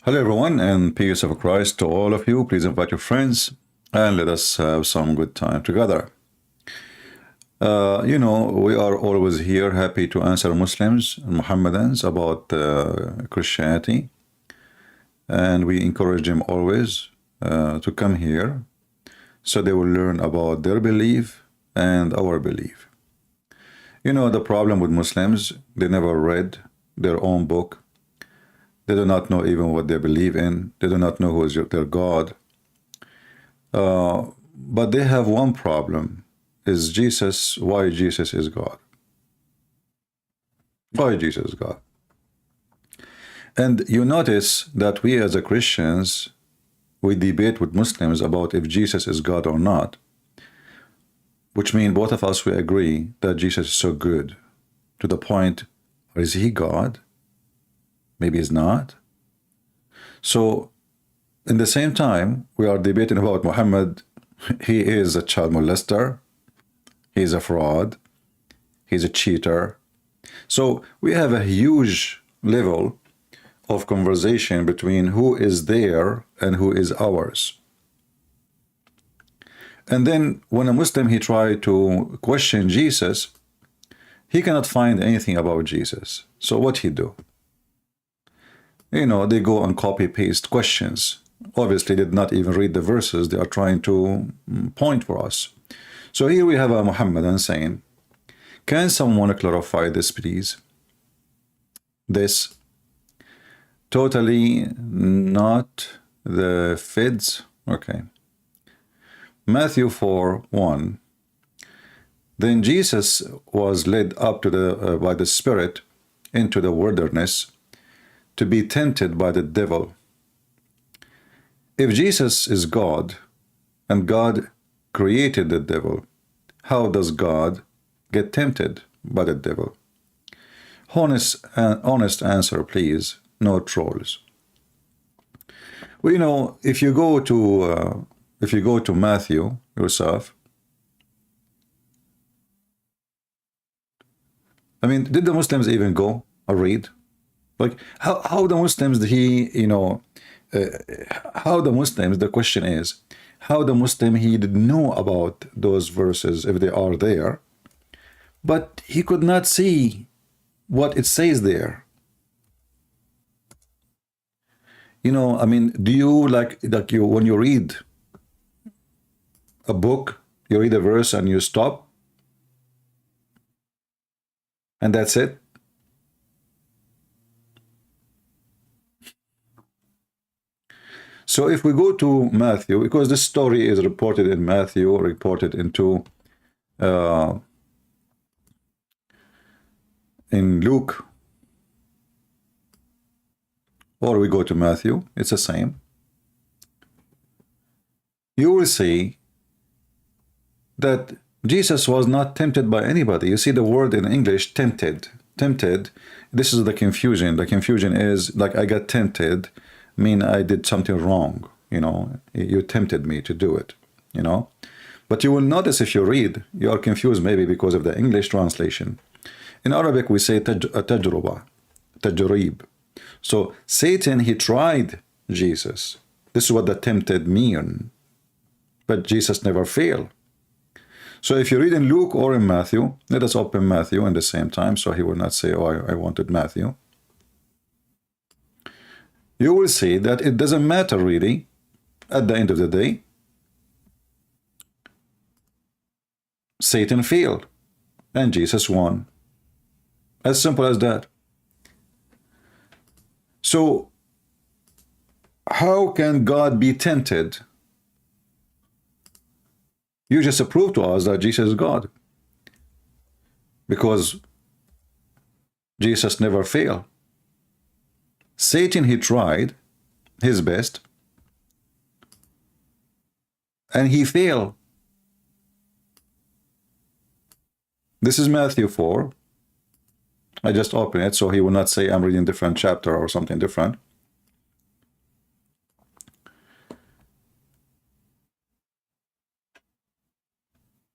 Hello everyone, and peace of Christ to all of you. Please invite your friends and let us have some good time together. We are always here happy to answer Muslims and Mohammedans about Christianity, and we encourage them always to come here so they will learn about their belief and our belief. The problem with Muslims, they never read their own book. They do not know even what they believe in. They do not know who is their God. But they have one problem, is Jesus, why Jesus is God. Why Jesus is God. And you notice that we as a Christians, we debate with Muslims about if Jesus is God or not, which means both of us, we agree that Jesus is so good to the point, is he God? Maybe he's not. So, in the same time, we are debating about Muhammad. He is a child molester. He's a fraud. He's a cheater. So, we have a huge level of conversation between who is there and who is ours. And then, when a Muslim, he tried to question Jesus, he cannot find anything about Jesus. So, what he do? They go and copy-paste questions. Obviously, they did not even read the verses they are trying to point for us. So here we have a Muhammadan saying, can someone clarify this, please? This totally not the fids. Okay. Matthew 4:1. Then Jesus was led up to by the Spirit into the wilderness to be tempted by the devil. If Jesus is God and God created the devil, how does God get tempted by the devil? Honest answer, please. No trolls. Well, if you go to Matthew yourself, I mean, did the Muslims even go or read? Like how the Muslims, how the Muslims, the question is, how the Muslim, he didn't know about those verses if they are there, but he could not see what it says there. I mean, do you like you when you read a book, you read a verse and you stop, and that's it? So if we go to Matthew, because this story is reported in Matthew, reported into in Luke, or we go to Matthew, it's the same. You will see that Jesus was not tempted by anybody. You see the word in English, tempted. Tempted, this is the confusion. The confusion is like I got tempted, mean I did something wrong, you tempted me to do it, But you will notice if you read, you are confused maybe because of the English translation. In Arabic, we say tajruba, tajrib. So Satan, he tried Jesus. This is what the tempted mean. But Jesus never failed. So if you read in Luke or in Matthew, let us open Matthew at the same time, so he will not say, oh, I wanted Matthew. You will see that it doesn't matter really, at the end of the day, Satan failed and Jesus won. As simple as that. So, how can God be tempted? You just prove to us that Jesus is God. Because Jesus never failed. Satan, he tried his best and he failed. This is Matthew 4. I just open it so he will not say I'm reading different chapter or something different.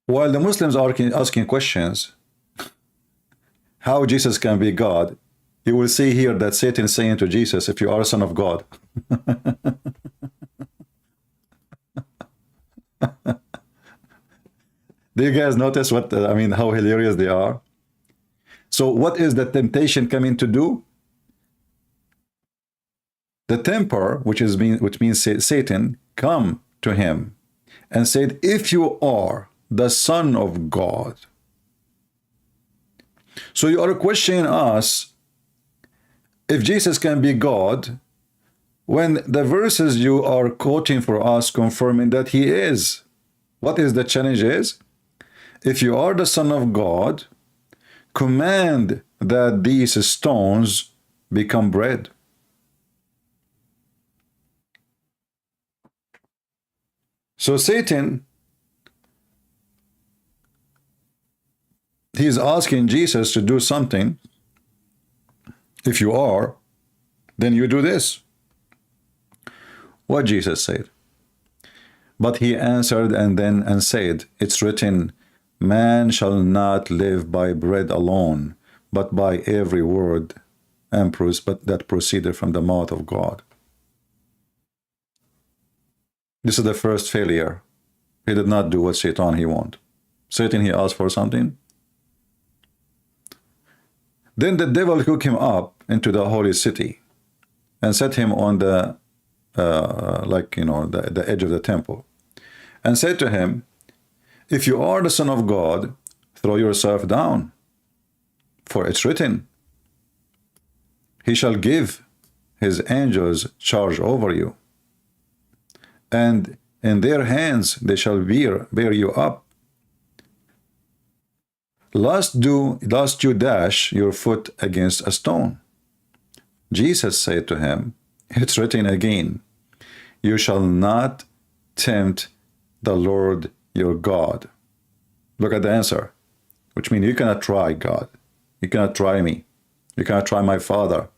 While the Muslims are asking questions, how Jesus can be God, you will see here that Satan is saying to Jesus, if you are a son of God, Do you guys notice what, I mean, how hilarious they are? So what is the temptation coming to do? The tempter, which means Satan, come to him and said, if you are the Son of God. So you are questioning us if Jesus can be God, when the verses you are quoting for us confirming that he is. What is the challenge is? If you are the Son of God, command that these stones become bread. So Satan, he's asking Jesus to do something. If you are, then you do this. What Jesus said. But he answered and said, it's written, man shall not live by bread alone, but by every word that proceeded from the mouth of God. This is the first failure. He did not do what Satan he wanted. Satan, he asked for something. Then the devil took him up into the holy city and set him on the the edge of the temple, and said to him, if you are the Son of God, throw yourself down, for it's written, he shall give his angels charge over you, and in their hands they shall bear you up, lest you dash your foot against a stone. Jesus said to him, it's written again, you shall not tempt the Lord your God. Look at the answer, which means you cannot try God. You cannot try me. You cannot try my Father.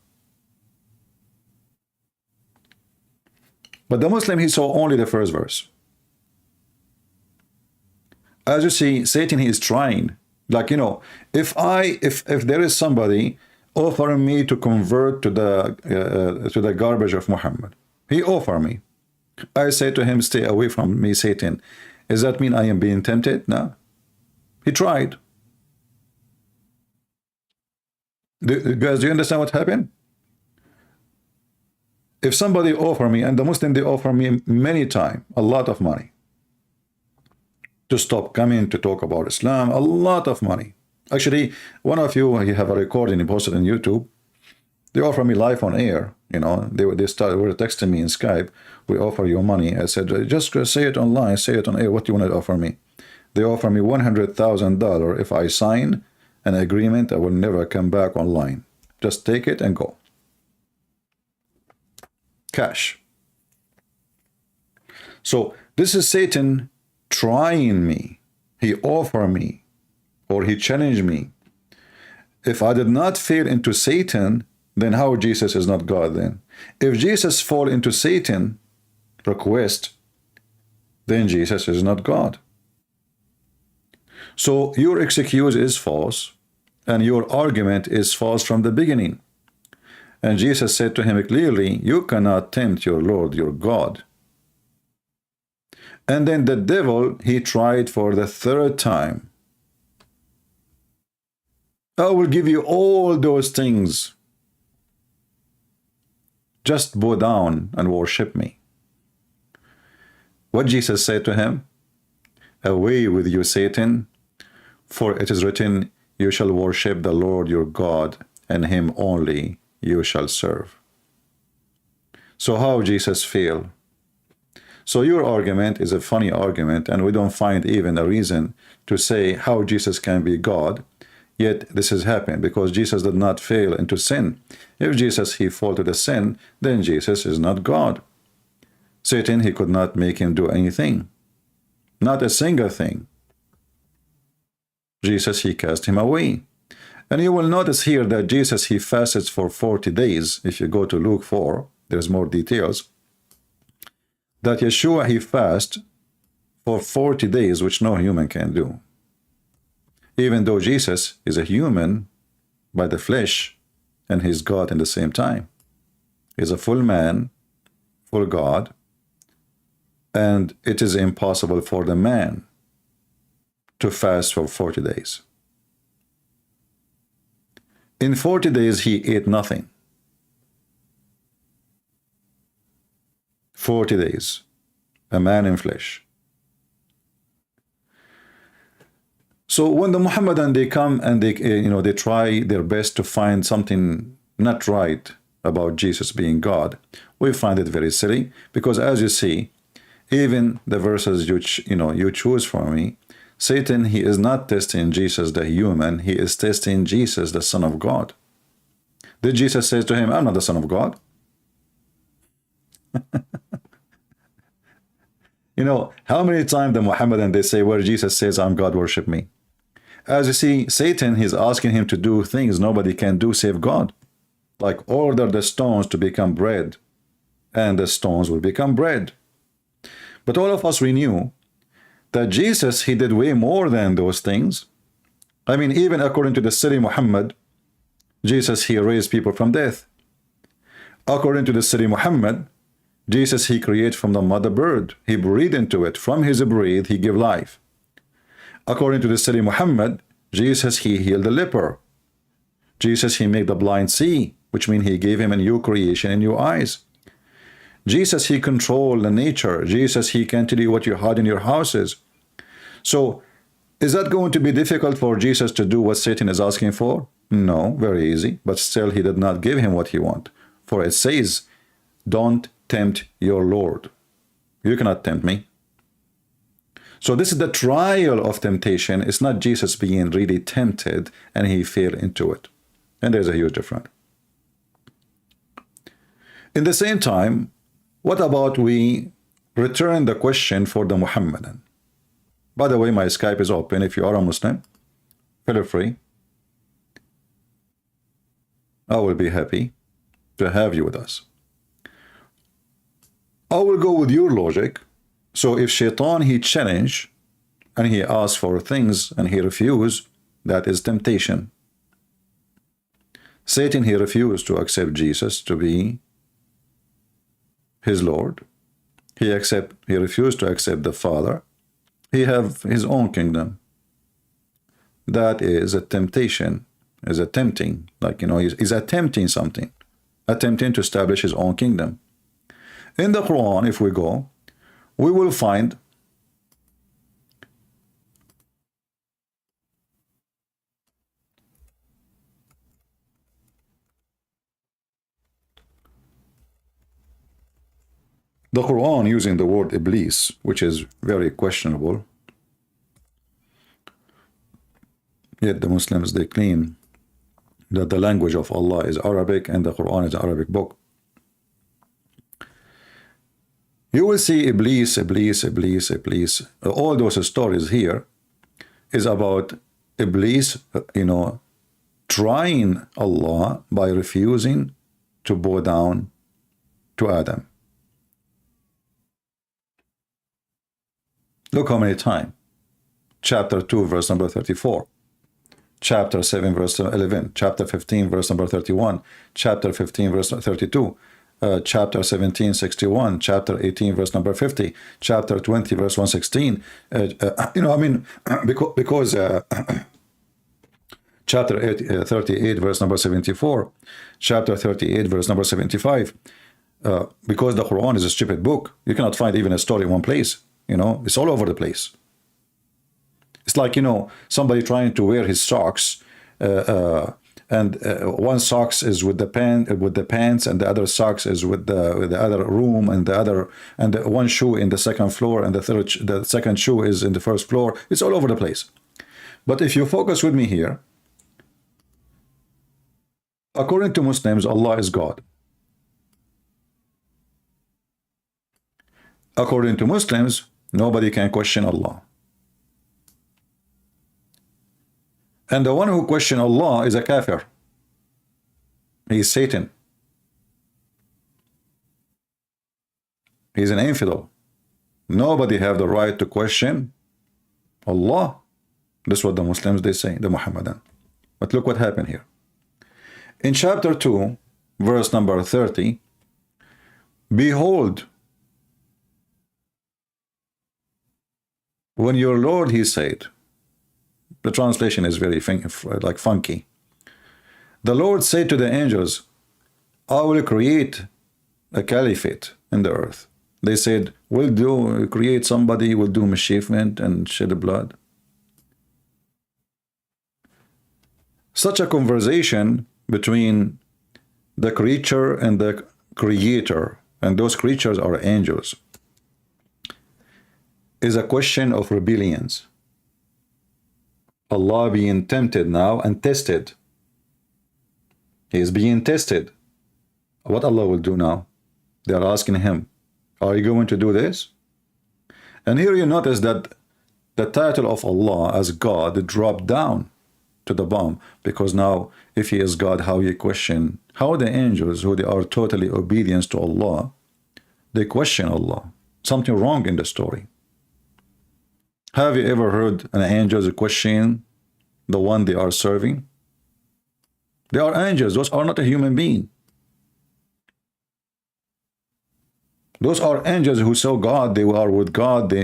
But the Muslim, he saw only the first verse. As you see, Satan, he is trying. Like, if there is somebody offering me to convert to the garbage of Muhammad, he offered me. I say to him, stay away from me, Satan. Does that mean I am being tempted? No. He tried. Guys, do you understand what happened? If somebody offer me, and the Muslim, they offer me many times, a lot of money, to stop coming to talk about Islam, a lot of money. Actually, one of you have a recording, he posted on YouTube. They offer me live on air. They were texting me in Skype. We offer you money. I said, just say it online, say it on air. What do you want to offer me? They offer me $100,000 if I sign an agreement. I will never come back online. Just take it and go. Cash. So this is Satan trying me. He offered me, or he challenged me. If I did not fall into Satan, then how Jesus is not God then? If Jesus fall into Satan request, then Jesus is not God. So your excuse is false, and your argument is false from the beginning. And Jesus said to him clearly, you cannot tempt your Lord, your God. And then the devil, he tried for the third time. I will give you all those things. Just bow down and worship me. What Jesus said to him? Away with you, Satan, for it is written, you shall worship the Lord your God, and him only you shall serve. So how Jesus failed? So your argument is a funny argument, and we don't find even a reason to say how Jesus can be God. Yet this has happened because Jesus did not fail into sin. If Jesus, he fall to the sin, then Jesus is not God. Satan, he could not make him do anything. Not a single thing. Jesus, he cast him away. And you will notice here that Jesus, he fasted for 40 days. If you go to Luke 4, there's more details. That Yeshua, he fasted for 40 days, which no human can do. Even though Jesus is a human by the flesh, and he's God in the same time. He's a full man for God, and it is impossible for the man to fast for 40 days. In 40 days, he ate nothing. 40 days, a man in flesh. So when the Muhammadan, they come and they try their best to find something not right about Jesus being God, we find it very silly, because as you see, even the verses you choose for me, Satan, he is not testing Jesus the human, he is testing Jesus the Son of God. Did Jesus say to him, I'm not the Son of God? How many times the Muhammadan, they say where Jesus says, I'm God, worship me. As you see, Satan, he's asking him to do things nobody can do save God. Like order the stones to become bread, and the stones will become bread. But all of us, we knew that Jesus, he did way more than those things. I mean, even according to the City Muhammad, Jesus, he raised people from death. According to the City Muhammad, Jesus, he created from the mother bird. He breathed into it. From his breath, he gave life. According to the City Muhammad, Jesus, he healed the leper. Jesus, he made the blind see, which means he gave him a new creation and new eyes. Jesus, he controlled the nature. Jesus, he can tell you what you hide in your houses. So, is that going to be difficult for Jesus to do what Satan is asking for? No, very easy. But still, he did not give him what he wants. For it says, don't tempt your Lord. You cannot tempt me. So this is the trial of temptation. It's not Jesus being really tempted and he fell into it. And there's a huge difference. In the same time, what about we return the question for the Muhammadan? By the way, my Skype is open. If you are a Muslim, feel free. I will be happy to have you with us. I will go with your logic. So if Shaitan, he challenge and he asks for things and he refuse, that is temptation. Satan, he refused to accept Jesus to be his Lord. He refused to accept the Father. He have his own kingdom. That is a temptation, is attempting, he's attempting something, attempting to establish his own kingdom. In the Quran, if we go, we will find the Quran using the word Iblis, which is very questionable. Yet the Muslims, they claim that the language of Allah is Arabic and the Quran is an Arabic book. You will see Iblis. All those stories here is about Iblis, trying Allah by refusing to bow down to Adam. Look how many times. Chapter 2, verse number 34. Chapter 7, verse 11. Chapter 15, verse number 31. Chapter 15, verse 32. Chapter 17, 61, chapter 18, verse number 50, chapter 20, verse 116. Because chapter 38, verse number 74, chapter 38, verse number 75. Because the Quran is a stupid book, you cannot find even a story in one place. It's all over the place. It's like, somebody trying to wear his socks, and one socks is with the pants, and the other socks is with the other room, and the one shoe in the second floor, and the second shoe is in the first floor. It's all over the place. But if you focus with me here, according to Muslims, Allah is God. According to Muslims, nobody can question Allah. And the one who questions Allah is a kafir. He is Satan. He is an infidel. Nobody have the right to question Allah. This is what the Muslims, they say, the Muhammadan. But look what happened here. In chapter 2, verse number 30, Behold, when your Lord, he said, the translation is very like funky. The Lord said to the angels, I will create a caliphate in the earth. They said, we'll create somebody who will do mischievement and shed blood. Such a conversation between the creature and the creator, and those creatures are angels, is a question of rebellions. Allah being tempted now and tested. He is being tested. What Allah will do now? They are asking him, are you going to do this? And here you notice that the title of Allah as God dropped down to the bottom, because now if he is God, how you question how the angels, who they are totally obedient to Allah, they question Allah. Something wrong in the story. Have you ever heard an angel question the one they are serving? They are angels. Those are not a human being. Those are angels who saw God. They are with God. They,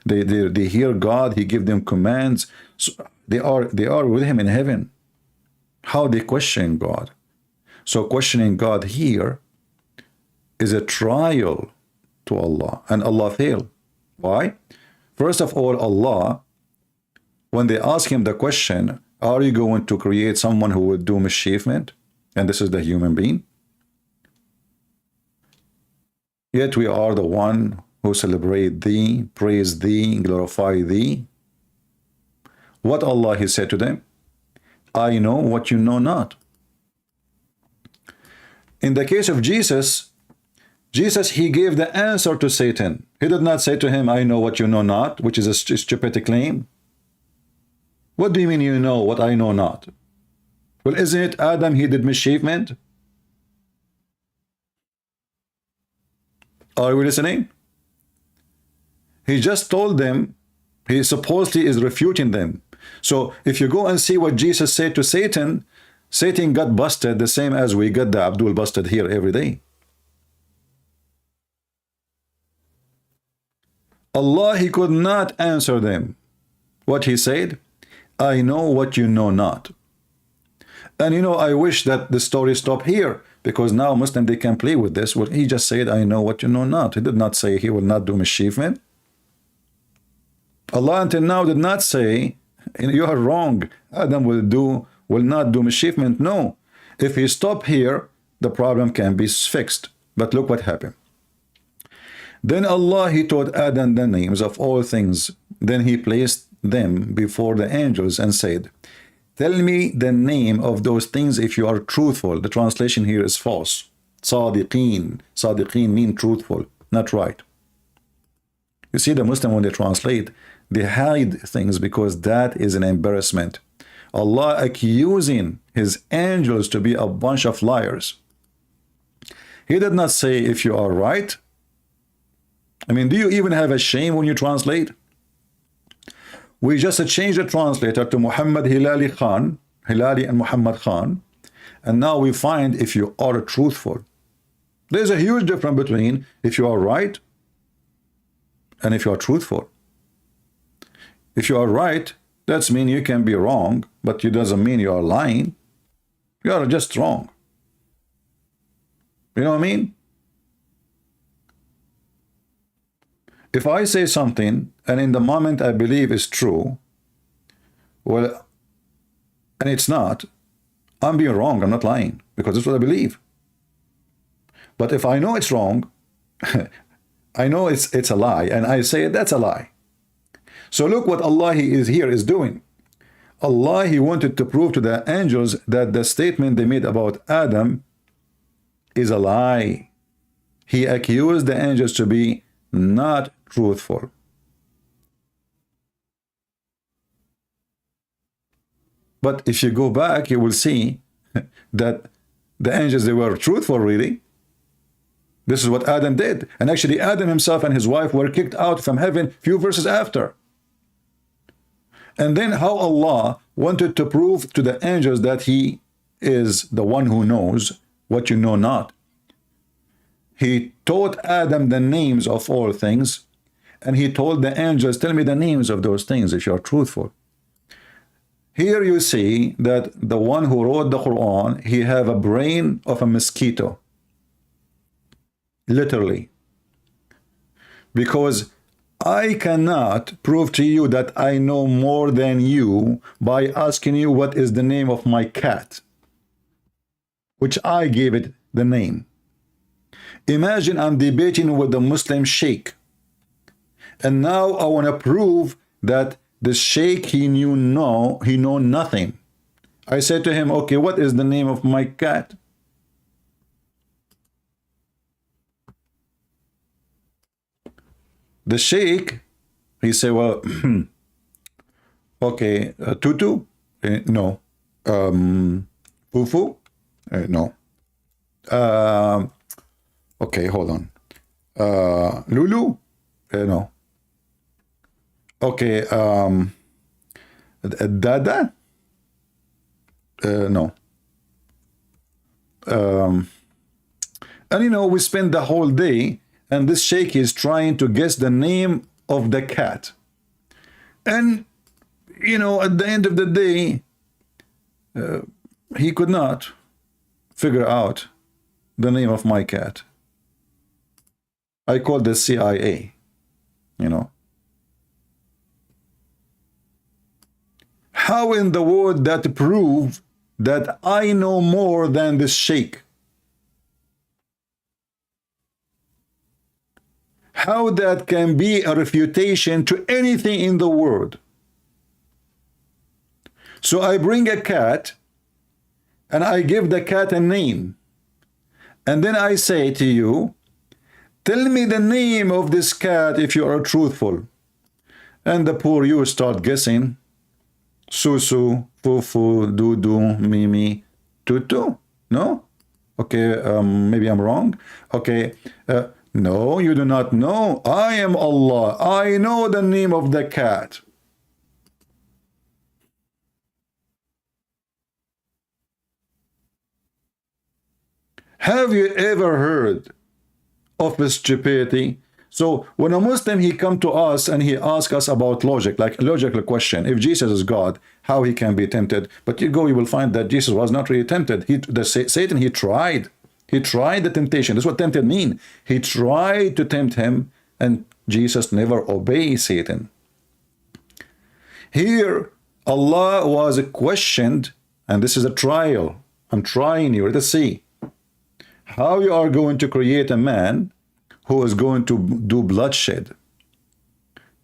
they hear God. He gives them commands. So they are with him in heaven. How they question God? So questioning God here is a trial to Allah, and Allah failed. Why? First of all, Allah, when they ask him the question, are you going to create someone who would do mischievement? And this is the human being. Yet we are the one who celebrate thee, praise thee, glorify thee. What Allah he said to them? I know what you know not. In the case of Jesus, he gave the answer to Satan. He did not say to him, I know what you know not, which is a stupid claim. What do you mean you know what I know not? Well, isn't it Adam, he did mischievement? Are we listening? He just told them, he supposedly is refuting them. So if you go and see what Jesus said to Satan, Satan got busted the same as we got the Abdul busted here every day. Allah, he could not answer them. What he said? I know what you know not. And I wish that the story stopped here, because now Muslim, they can play with this. Well, he just said, I know what you know not. He did not say he will not do mischievement. Allah until now did not say, you are wrong, Adam will not do mischievement. No. If he stopped here, the problem can be fixed. But look what happened. Then Allah, he taught Adam the names of all things. Then he placed them before the angels and said, tell me the name of those things if you are truthful. The translation here is false. Sadiqeen. Sadiqeen mean truthful, not right. You see, the Muslim, when they translate, they hide things because that is an embarrassment. Allah accusing his angels to be a bunch of liars. He did not say if you are right. I mean, do you even have a shame when you translate? We just changed the translator to Muhammad Hilali Khan, Hilali and Muhammad Khan, and now we find if you are truthful. There's a huge difference between if you are right and if you are truthful. If you are right, that means you can be wrong, but it doesn't mean you are lying. You are just wrong. You know what I mean? If I say something and in the moment I believe it's true, well, and it's not, I'm being wrong, I'm not lying, because that's what I believe. But if I know it's wrong, I know it's a lie, and I say that's a lie. So look what Allah is doing. Allah, he wanted to prove to the angels that the statement they made about Adam is a lie. He accused the angels to be not truthful. But if you go back, you will see that the angels, they were truthful, really. This is what Adam did. And actually, Adam himself and his wife were kicked out from heaven few verses after. And then how Allah wanted to prove to the angels that he is the one who knows what you know not. he taught Adam the names of all things, and he told the angels, tell me the names of those things if you are truthful. Here you see that the one who wrote the Quran, he have a brain of a mosquito. Literally. Because I cannot prove to you that I know more than you by asking you what is the name of my cat, which I gave it the name. Imagine I'm debating with the Muslim sheikh, and now I want to prove that the sheikh, he knew nothing. I said to him, okay, what is the name of my cat? The sheikh, he said, well, okay, Tutu? No. Fufu? No. Okay, hold on. Lulu? No. Okay, Dada? No. And you know, we spend the whole day, and this sheikh is trying to guess the name of the cat. And, you know, at the end of the day, he could not figure out the name of my cat. I called the CIA, you know. How in the world that prove that I know more than this sheikh? How that can be a refutation to anything in the world? So I bring a cat and I give the cat a name. And then I say to you, tell me the name of this cat if you are truthful. And the poor you start guessing. Susu, Fufu, Dudu, Mimi, Tutu. No? Okay, maybe I'm wrong. Okay, no, you do not know. I am Allah. I know the name of the cat. Have you ever heard of stupidity? So when a Muslim, he come to us and he ask us about logic, like a logical question. If Jesus is God, how he can be tempted? But you will find that Jesus was not really tempted. Satan, he tried. He tried the temptation. That's what tempted mean. He tried to tempt him, and Jesus never obeyed Satan. Here, Allah was questioned, and this is a trial. I'm trying you to see how you are going to create a man who is going to do bloodshed.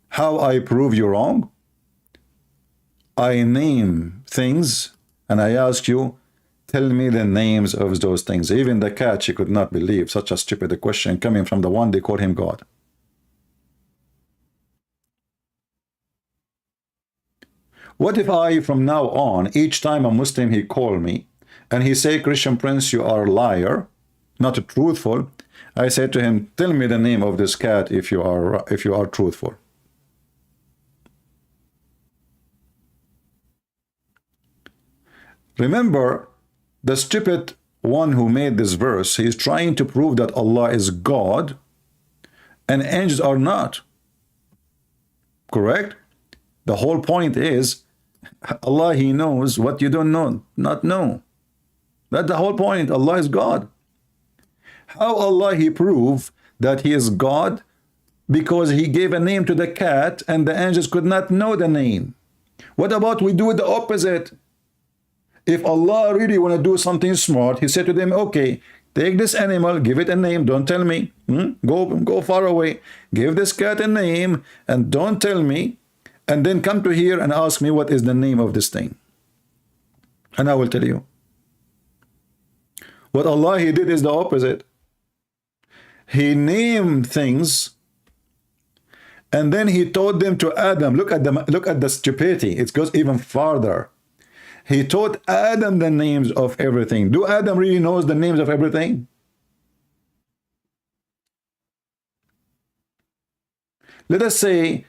How I prove you wrong? I name things, and I ask you, tell me the names of those things. Even the cat, she could not believe such a stupid question coming from the one they call him God. What if I, from now on, each time a Muslim, he call me, and he say, Christian Prince, you are a liar, not truthful. I said to him, tell me the name of this cat if you are truthful. Remember, the stupid one who made this verse, he is trying to prove that Allah is God and angels are not. Correct? The whole point is, Allah, he knows what you don't not know. That's the whole point. Allah is God. How Allah he prove that he is God? Because he gave a name to the cat and the angels could not know the name. What about we do the opposite? If Allah really want to do something smart, he said to them, okay, take this animal, give it a name, don't tell me. Go far away. Give this cat a name and don't tell me. And then come to here and ask me what is the name of this thing. And I will tell you. What Allah he did is the opposite. He named things, and then he taught them to Adam. Look at the stupidity. It goes even farther. He taught Adam the names of everything. Do Adam really knows the names of everything? Let us say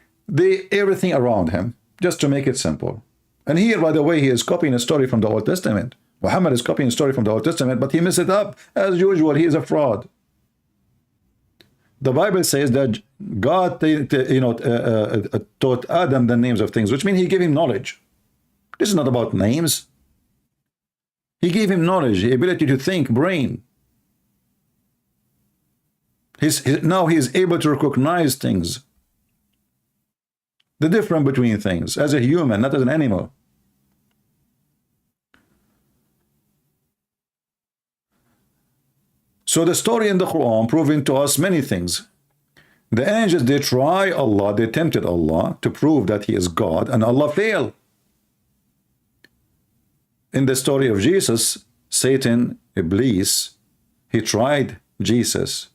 everything around him, just to make it simple. And here, by the way, he is copying a story from the Old Testament. Muhammad is copying a story from the Old Testament, but he messed it up. As usual, he is a fraud. The Bible says that God, taught Adam the names of things, which means he gave him knowledge. This is not about names. He gave him knowledge, the ability to think, brain. Now he is able to recognize things. The difference between things, as a human, not as an animal. So the story in the Quran proving to us many things. The angels, they try Allah, they tempted Allah to prove that he is God, and Allah failed. In the story of Jesus, Satan, Iblis, he tried Jesus,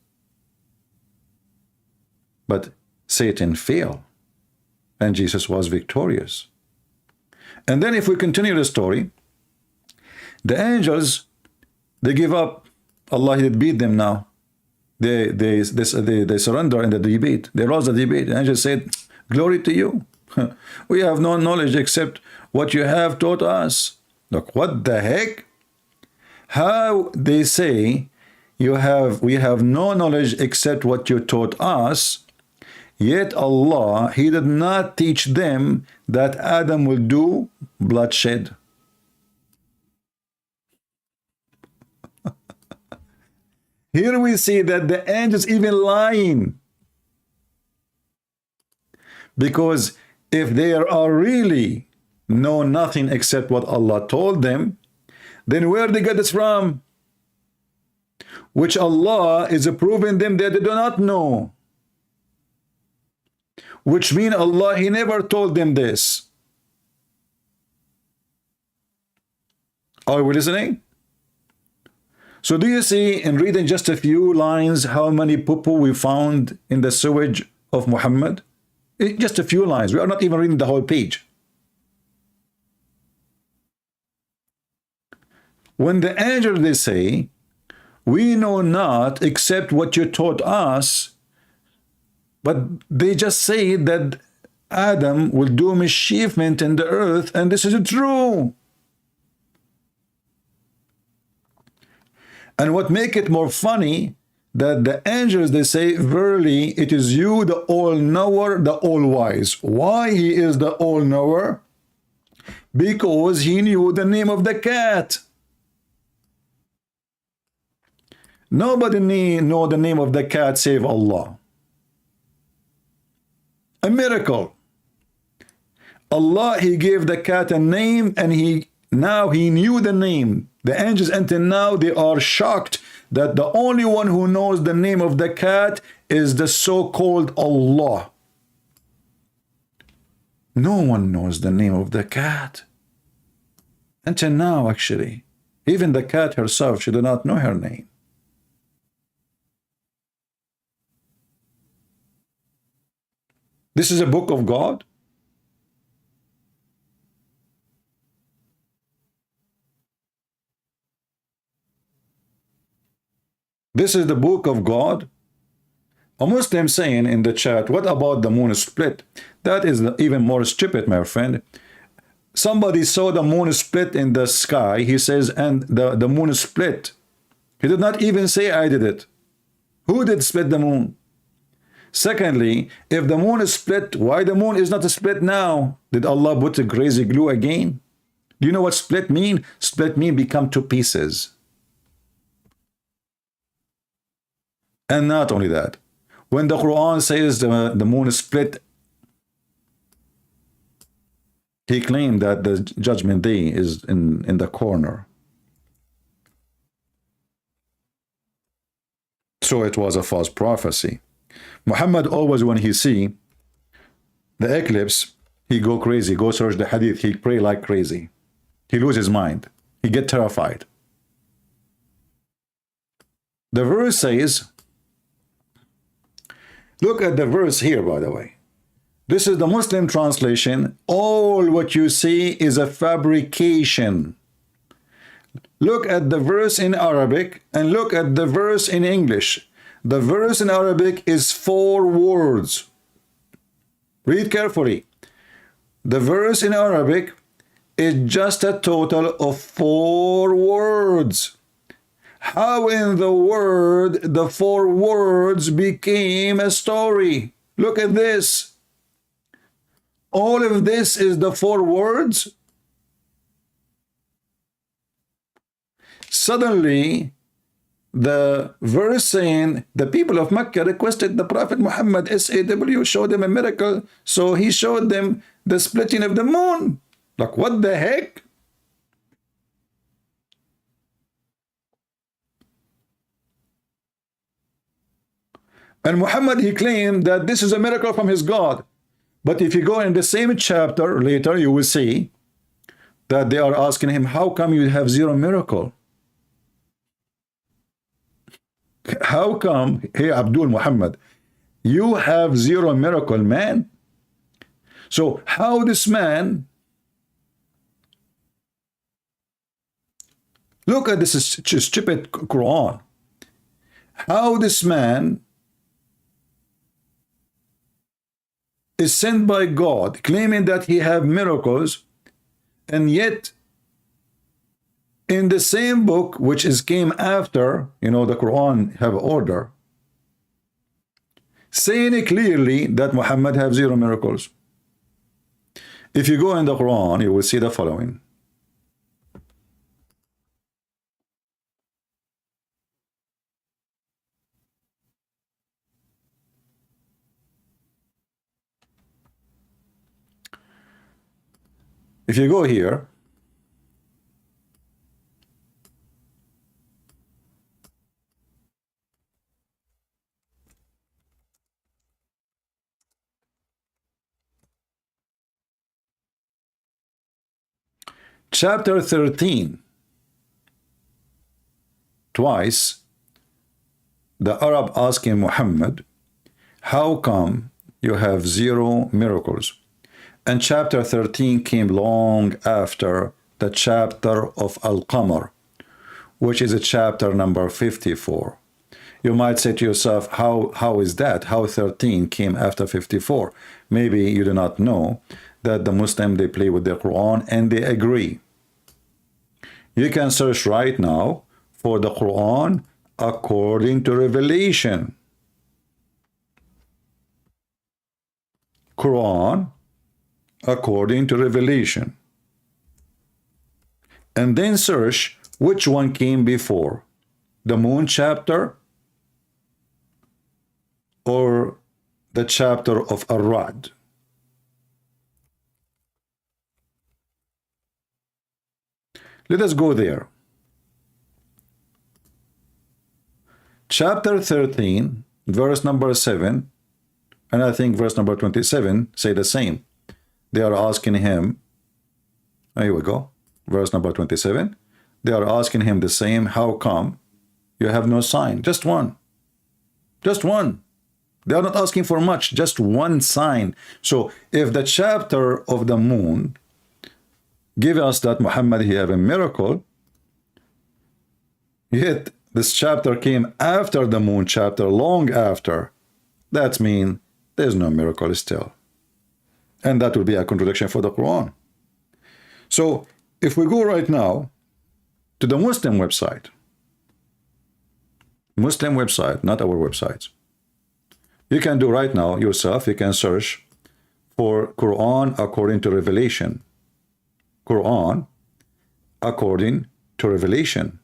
but Satan failed, and Jesus was victorious. And then if we continue the story, the angels, they give up. Allah did beat them now. They surrender in the debate. They lost the debate. The angels said, glory to you. We have no knowledge except what you have taught us. Look, what the heck? How they say we have no knowledge except what you taught us, yet Allah, he did not teach them that Adam will do bloodshed. Here we see that the angels even lying. Because if they are really know nothing except what Allah told them, then where they get this from? Which Allah is proving them that they do not know. Which means Allah, he never told them this. Are we listening? So do you see, in reading just a few lines, how many poo-poo we found in the sewage of Muhammad? Just a few lines. We are not even reading the whole page. When the angels, they say, we know not except what you taught us, but they just say that Adam will do mischievement in the earth, and this is true. And what make it more funny, that the angels, they say, verily, it is you, the all-knower, the all-wise. Why he is the all-knower? Because he knew the name of the cat. Nobody know the name of the cat save Allah. A miracle. Allah, he gave the cat a name, and now he knew the name. The angels until now, they are shocked that the only one who knows the name of the cat is the so-called Allah. No one knows the name of the cat. Until now, actually. Even the cat herself, she did not know her name. This is a book of God. This is the book of God. A Muslim saying in the chat, what about the moon split? That is even more stupid, my friend. Somebody saw the moon split in the sky. He says, and the moon split. He did not even say, I did it. Who did split the moon? Secondly, if the moon is split, why the moon is not split now? Did Allah put a crazy glue again? Do you know what split mean? Split mean become two pieces. And not only that, when the Quran says the moon is split, he claimed that the judgment day is in the corner. So it was a false prophecy. Muhammad always, when he see the eclipse, he go crazy, go search the hadith, he pray like crazy. He lose his mind. He get terrified. The verse says, look at the verse here, by the way. This is the Muslim translation. All what you see is a fabrication. Look at the verse in Arabic and look at the verse in English. The verse in Arabic is 4 words. Read carefully. The verse in Arabic is just a total of 4 words. How in the word the 4 words became a story? Look at this. All of this is the 4 words. Suddenly, the verse saying the people of Mecca requested the Prophet Muhammad, SAW, show them a miracle. So he showed them the splitting of the moon. Like, what the heck? And Muhammad, he claimed that this is a miracle from his God. But if you go in the same chapter later, you will see that they are asking him, how come you have 0 miracle? How come, hey Abdul Muhammad, you have 0 miracle, man? So how this man, look at this stupid Quran, how this man is sent by God, claiming that he have miracles, and yet in the same book, which is came after, you know, the Quran have order, saying it clearly that Muhammad have 0 miracles. If you go in the Quran, you will see the following. If you go here, chapter 13, twice, the Arab asking Muhammad, how come you have 0 miracles? And chapter 13 came long after the chapter of Al-Qamar, which is a chapter number 54. You might say to yourself, how is that? How 13 came after 54? Maybe you do not know that the Muslim, they play with the Quran and they agree. You can search right now for the Quran according to Revelation. Quran according to Revelation. And then search which one came before, the moon chapter or the chapter of Ar-Ra'd. Let us go there. Chapter 13, verse number 7, and I think verse number 27 say the same. They are asking him, here we go, verse number 27. They are asking him the same, how come you have no sign? Just one. Just one. They are not asking for much, just one sign. So if the chapter of the moon give us that Muhammad, he have a miracle, yet this chapter came after the moon chapter, long after, that means there's no miracle still. And that will be a contradiction for the Quran. So if we go right now to the Muslim website, not our websites, you can do right now yourself, you can search for Quran according to Revelation. Quran according to Revelation.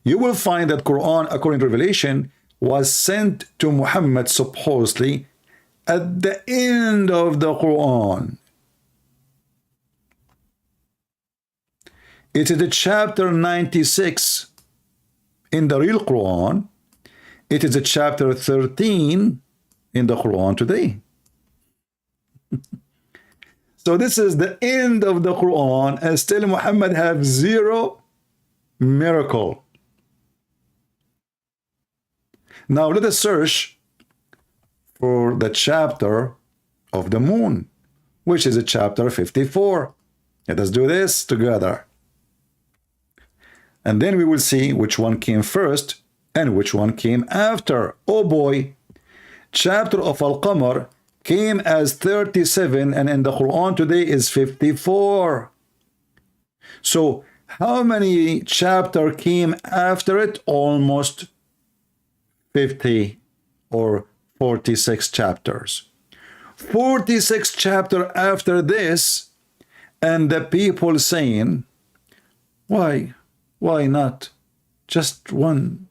You will find that Quran according to Revelation was sent to Muhammad supposedly at the end of the Quran. It is the chapter 96 in the real Quran. It is a chapter 13 in the Quran today. So this is the end of the Quran, and still Muhammad have 0 miracle. Now let us search for the chapter of the moon, which is a chapter 54. Let us do this together. And then we will see which one came first and which one came after. Oh boy, chapter of Al-Qamar came as 37 and in the Quran today is 54. So How many chapter came after it? Almost 50 or 46 chapters. 46 chapter after this, and the people saying, why not just one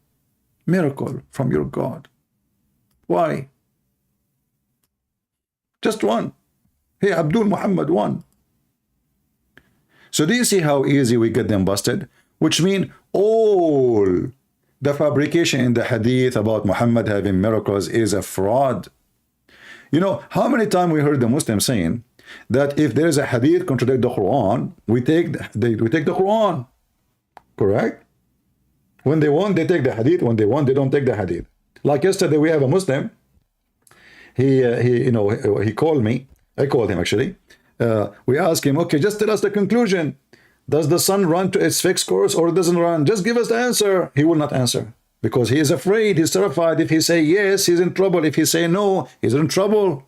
miracle from your God? Why? Just one. Hey, Abdul Muhammad, one. So do you see how easy we get them busted? Which mean all the fabrication in the hadith about Muhammad having miracles is a fraud. You know, how many times we heard the Muslims saying that if there is a hadith contradict the Quran, we take the Quran. Correct? When they want, they take the hadith. When they want, they don't take the hadith. Like yesterday, we have a Muslim. He called me. I called him actually. We asked him, okay, just tell us the conclusion. Does the sun run to its fixed course or it doesn't run? Just give us the answer. He will not answer because he is afraid. He's terrified. If he say yes, he's in trouble. If he say no, he's in trouble.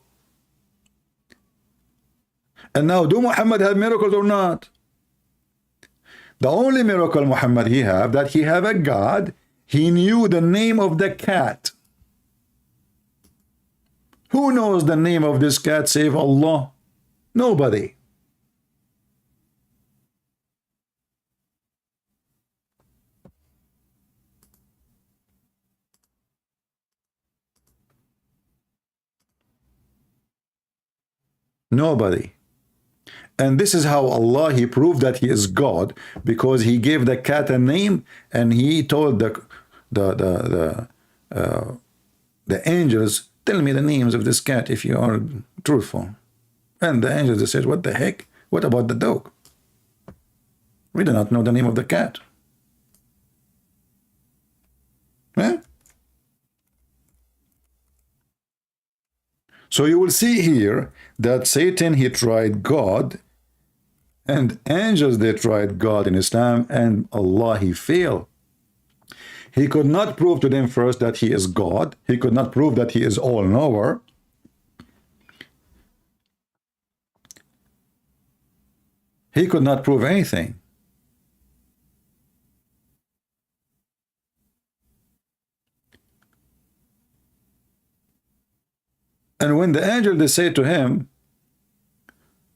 And now, do Muhammad have miracles or not? The only miracle Muhammad he have, that he have a God. He knew the name of the cat. Who knows the name of this cat save Allah? Nobody. Nobody. And this is how Allah, he proved that he is God, because he gave the cat a name and he told the angels, tell me the names of this cat if you are truthful. And the angels said, what the heck? What about the dog? We do not know the name of the cat. Eh? So you will see here that Satan, he tried God, and angels, they tried God in Islam, and Allah, he failed. He could not prove to them first that he is God. He could not prove that he is all-knower. He could not prove anything. And when the angel, they say to him,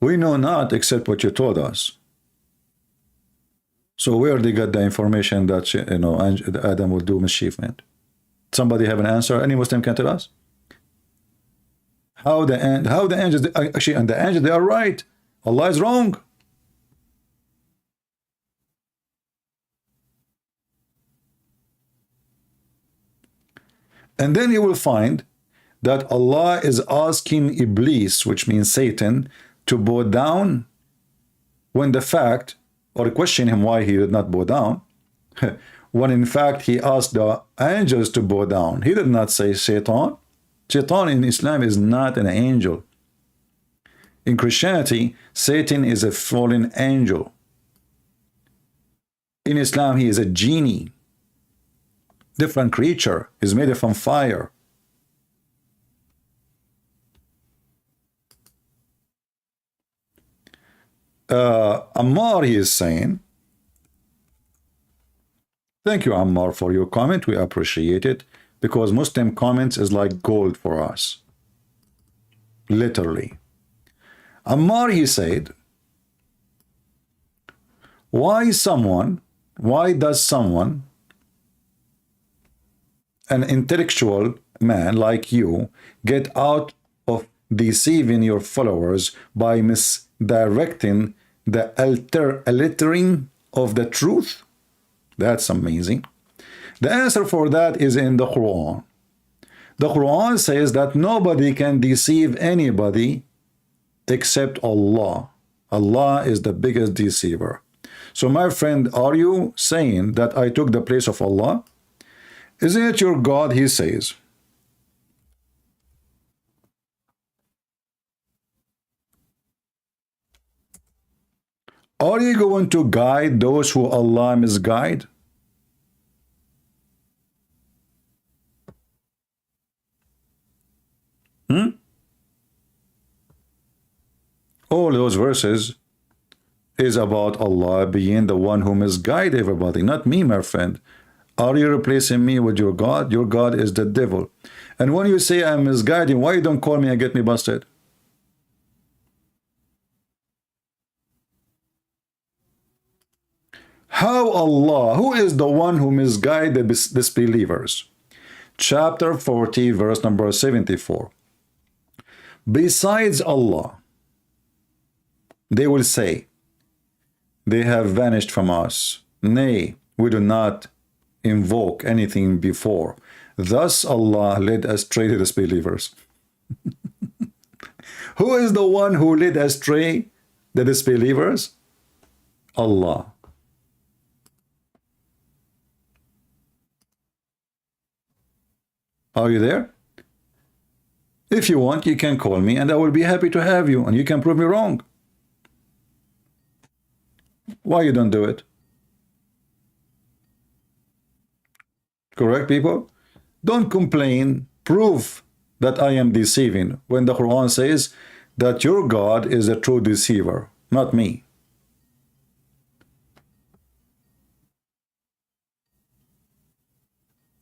we know not except what you told us. So where they got the information that, you know, Adam will do mischievement? Somebody have an answer? Any Muslim can tell us? How the angels, actually, and the angels, they are right. Allah is wrong. And then you will find that Allah is asking Iblis, which means Satan, to bow down, when the fact, or question him why he did not bow down, when in fact he asked the angels to bow down. He did not say Satan. Satan in Islam is not an angel. In Christianity, Satan is a fallen angel. In Islam, he is a genie. Different creature, is made from fire. Ammar, he is saying, thank you, Ammar, for your comment. We appreciate it, because Muslim comments is like gold for us. Literally. Ammar, he said, why does someone, an intellectual man like you, get out of deceiving your followers by misdirecting the altering of the truth? That's amazing. The answer for that is in the Quran. The Quran says that nobody can deceive anybody except Allah. Allah is the biggest deceiver. So my friend, are you saying that I took the place of Allah? Isn't it your God, he says? Are you going to guide those who Allah misguide? All those verses is about Allah being the one who misguides everybody, not me, my friend. Are you replacing me with your God? Your God is the devil. And when you say I'm misguiding, why you don't call me and get me busted? How Allah, who is the one who misguides the disbelievers? Chapter 40, verse number 74. Besides Allah, they will say, they have vanished from us. Nay, we do not invoke anything before. Thus Allah led astray the disbelievers. Who is the one who led astray the disbelievers? Allah. Are you there? If you want, you can call me and I will be happy to have you and you can prove me wrong. Why you don't do it? Correct, people? Don't complain. Prove that I am deceiving when the Quran says that your God is a true deceiver, not me.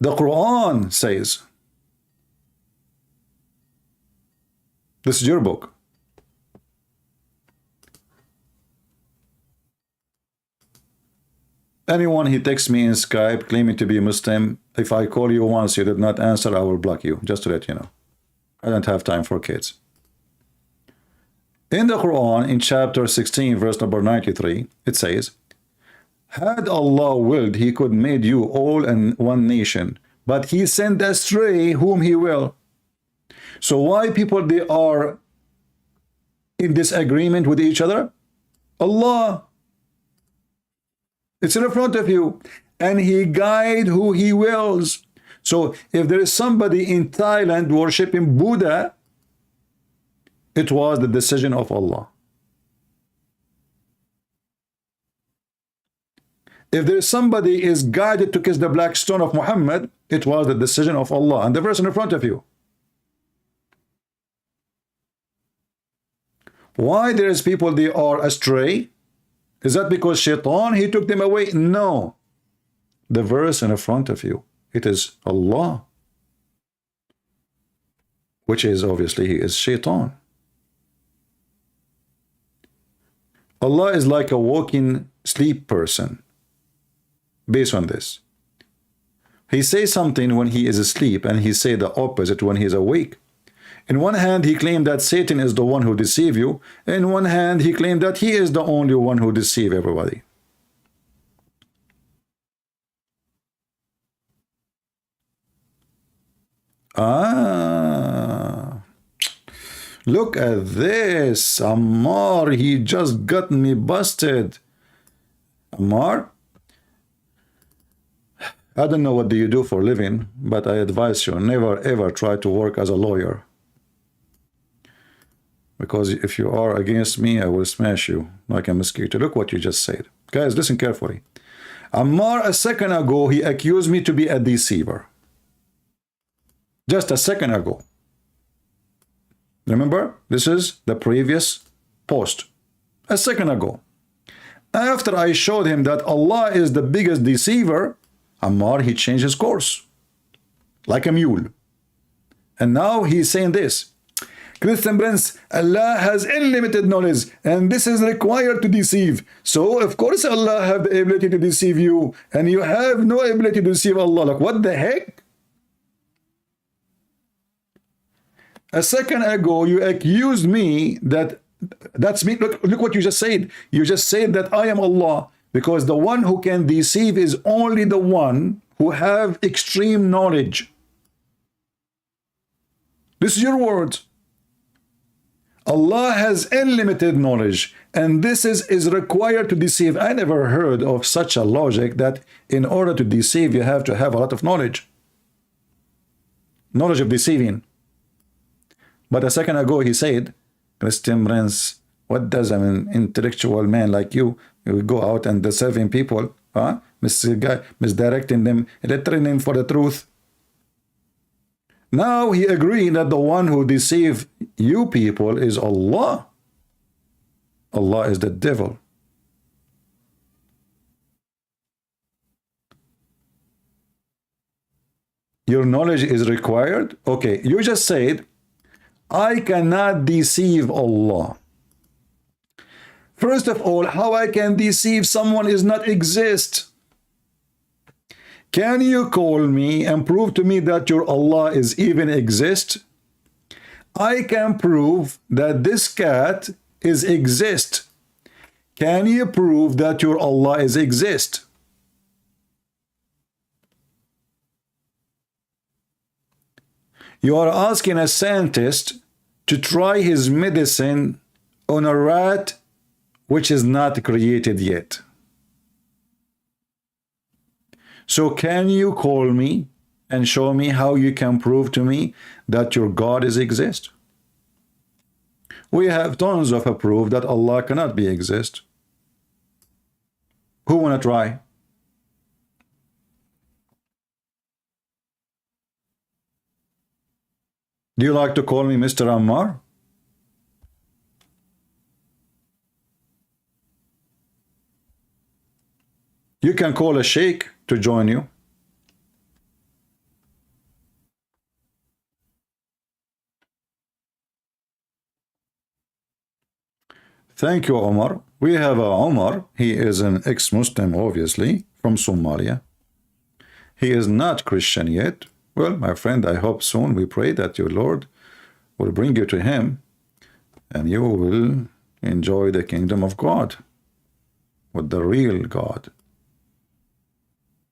The Quran says, this is your book. Anyone he texts me in Skype claiming to be Muslim, if I call you once you did not answer, I will block you, just to let you know. I don't have time for kids. In the Quran, in chapter 16, verse number 93, it says, had Allah willed, he could made you all in one nation, but he sent astray whom he will. So why people, they are in disagreement with each other? Allah. It's in front of you. And he guide who he wills. So if there is somebody in Thailand worshiping Buddha, it was the decision of Allah. If there is somebody is guided to kiss the black stone of Muhammad, it was the decision of Allah. And the verse in front of you. Why there is people, they are astray? Is that because Shaitan, he took them away? No. The verse in front of you, it is Allah. Which is obviously, he is Shaitan. Allah is like a walking sleep person. Based on this. He says something when he is asleep and he say the opposite when he is awake. In one hand, he claimed that Satan is the one who deceives you. In one hand, he claimed that he is the only one who deceives everybody. Look at this. Ammar, he just got me busted. Ammar? I don't know what do you do for a living, but I advise you, never ever try to work as a lawyer. Because if you are against me, I will smash you like a mosquito. Look what you just said. Guys, listen carefully. Ammar, a second ago, he accused me to be a deceiver. Just a second ago. Remember, this is the previous post. A second ago. After I showed him that Allah is the biggest deceiver, Ammar, he changed his course. Like a mule. And now he's saying this. Christian Prince, Allah has unlimited knowledge and this is required to deceive. So, of course, Allah have the ability to deceive you and you have no ability to deceive Allah. Like, what the heck? A second ago, you accused me that's me. Look what you just said. You just said that I am Allah because the one who can deceive is only the one who have extreme knowledge. This is your words. Allah has unlimited knowledge and this is required to deceive. I never heard of such a logic that in order to deceive you have to have a lot of knowledge. Knowledge of deceiving. But a second ago he said, Christian Prince, what does an intellectual man like you go out and deceiving people, misdirecting them, lettering them for the truth? Now he agreed that the one who deceives you people is Allah. Allah is the devil. Your knowledge is required. Okay, you just said, I cannot deceive Allah. First of all, how I can deceive someone is not exist. Can you call me and prove to me that your Allah is even exist? I can prove that this cat is exist. Can you prove that your Allah is exist? You are asking a scientist to try his medicine on a rat which is not created yet. So can you call me and show me how you can prove to me that your God is exist? We have tons of proof that Allah cannot be exist. Who want to try? Do you like to call me Mr. Ammar? You can call a sheikh to join you. Thank you, Omar. We have Omar. He is an ex-Muslim, obviously, from Somalia. He is not Christian yet. Well, my friend, I hope soon. We pray that your Lord will bring you to him and you will enjoy the kingdom of God with the real God.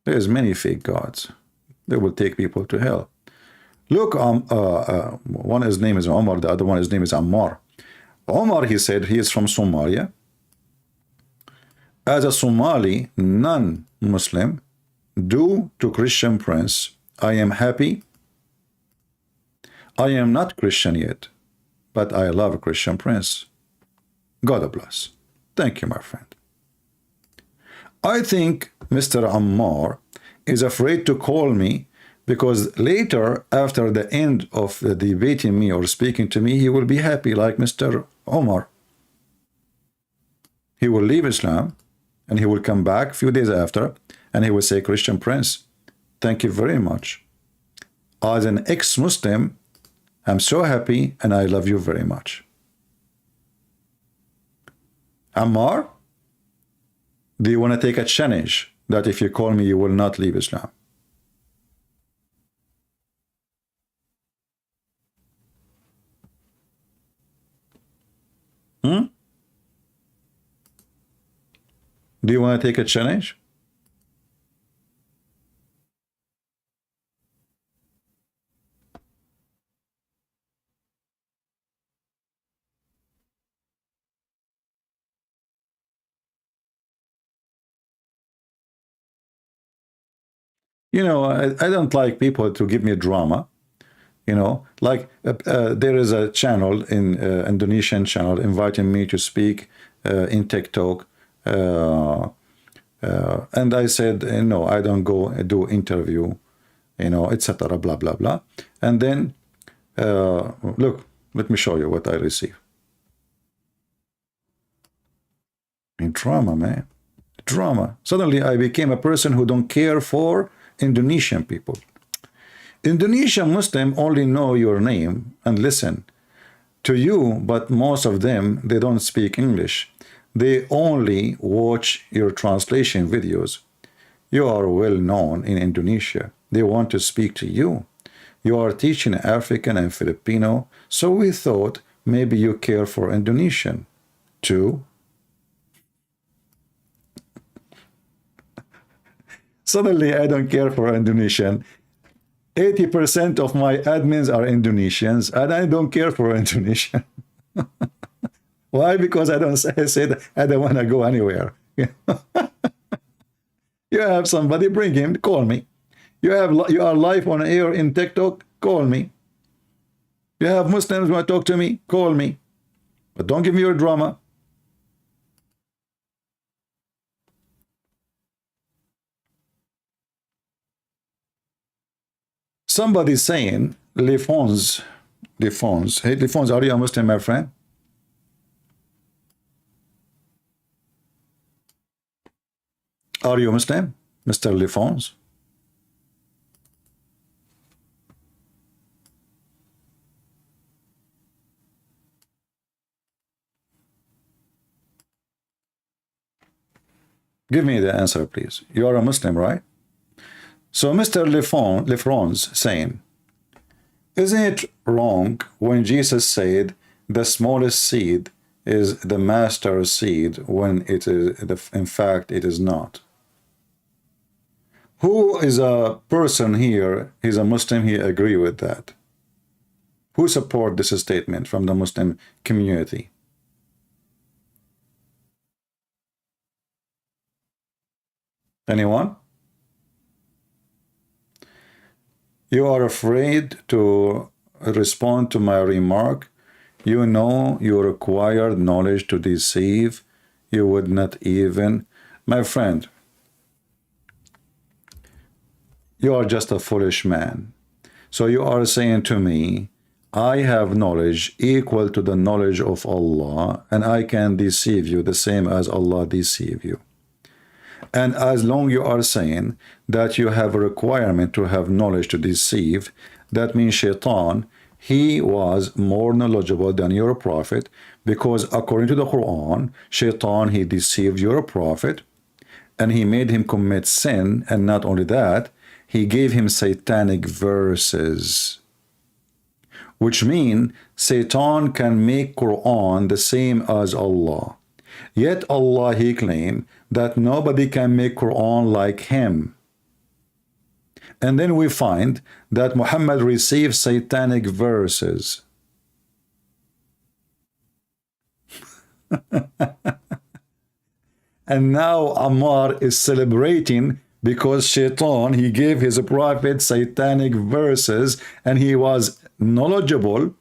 There's many fake gods. They will take people to hell. Look, one his name is Omar, the other one his name is Ammar. Omar, he said he is from Somalia. As a Somali non-Muslim, due to Christian prince, I am happy. I am not Christian yet, but I love Christian prince. God bless. Thank you, my friend. I think Mr. Ammar is afraid to call me because later, after the end of the debating me or speaking to me, he will be happy like Mr. Omar. He will leave Islam and he will come back a few days after and he will say, Christian prince, thank you very much. As an ex-Muslim, I'm so happy and I love you very much. Ammar, do you want to take a challenge that if you call me, you will not leave Islam? Do you want to take a challenge? You know, I don't like people to give me drama. You know, like there is a channel in Indonesian channel inviting me to speak in TikTok. And I said, no, I don't go do interview, you know, etc. Blah, blah, blah. And then, look, let me show you what I receive. In drama, man. Drama. Suddenly I became a person who don't care for Indonesian people. Indonesian Muslim only know your name and listen to you, but most of them, they don't speak English. They only watch your translation videos. You are well known in Indonesia. They want to speak to you. You are teaching African and Filipino, so we thought maybe you care for Indonesian too. Suddenly I don't care for Indonesian. 80% of my admins are Indonesians, and I don't care for Indonesian. Why? Because I don't say that I don't want to go anywhere. You have somebody, bring him, call me. You are live on air in TikTok, call me. You have Muslims want to talk to me, call me. But don't give me your drama. Somebody's saying, Lefons, hey Lefons, are you a Muslim, my friend? Are you Muslim, Mr. Lefons? Give me the answer, please. You are a Muslim, right? So Mr. Lefron's saying, isn't it wrong when Jesus said the smallest seed is the master seed when it is, in fact, it is not? Who is a person here, he's a Muslim, he agree with that? Who support this statement from the Muslim community? Anyone? You are afraid to respond to my remark. You know you require knowledge to deceive. You would not even. My friend, you are just a foolish man. So you are saying to me, I have knowledge equal to the knowledge of Allah, and I can deceive you the same as Allah deceive you. And as long you are saying that you have a requirement to have knowledge to deceive, that means Shaitan, he was more knowledgeable than your prophet, because according to the Quran, Shaitan, he deceived your prophet, and he made him commit sin, and not only that, he gave him satanic verses, which mean Satan can make Quran the same as Allah. Yet Allah, he claimed that nobody can make Quran like him. And then we find that Muhammad received satanic verses. And now Ammar is celebrating because Shaitan, he gave his prophet satanic verses, and he was knowledgeable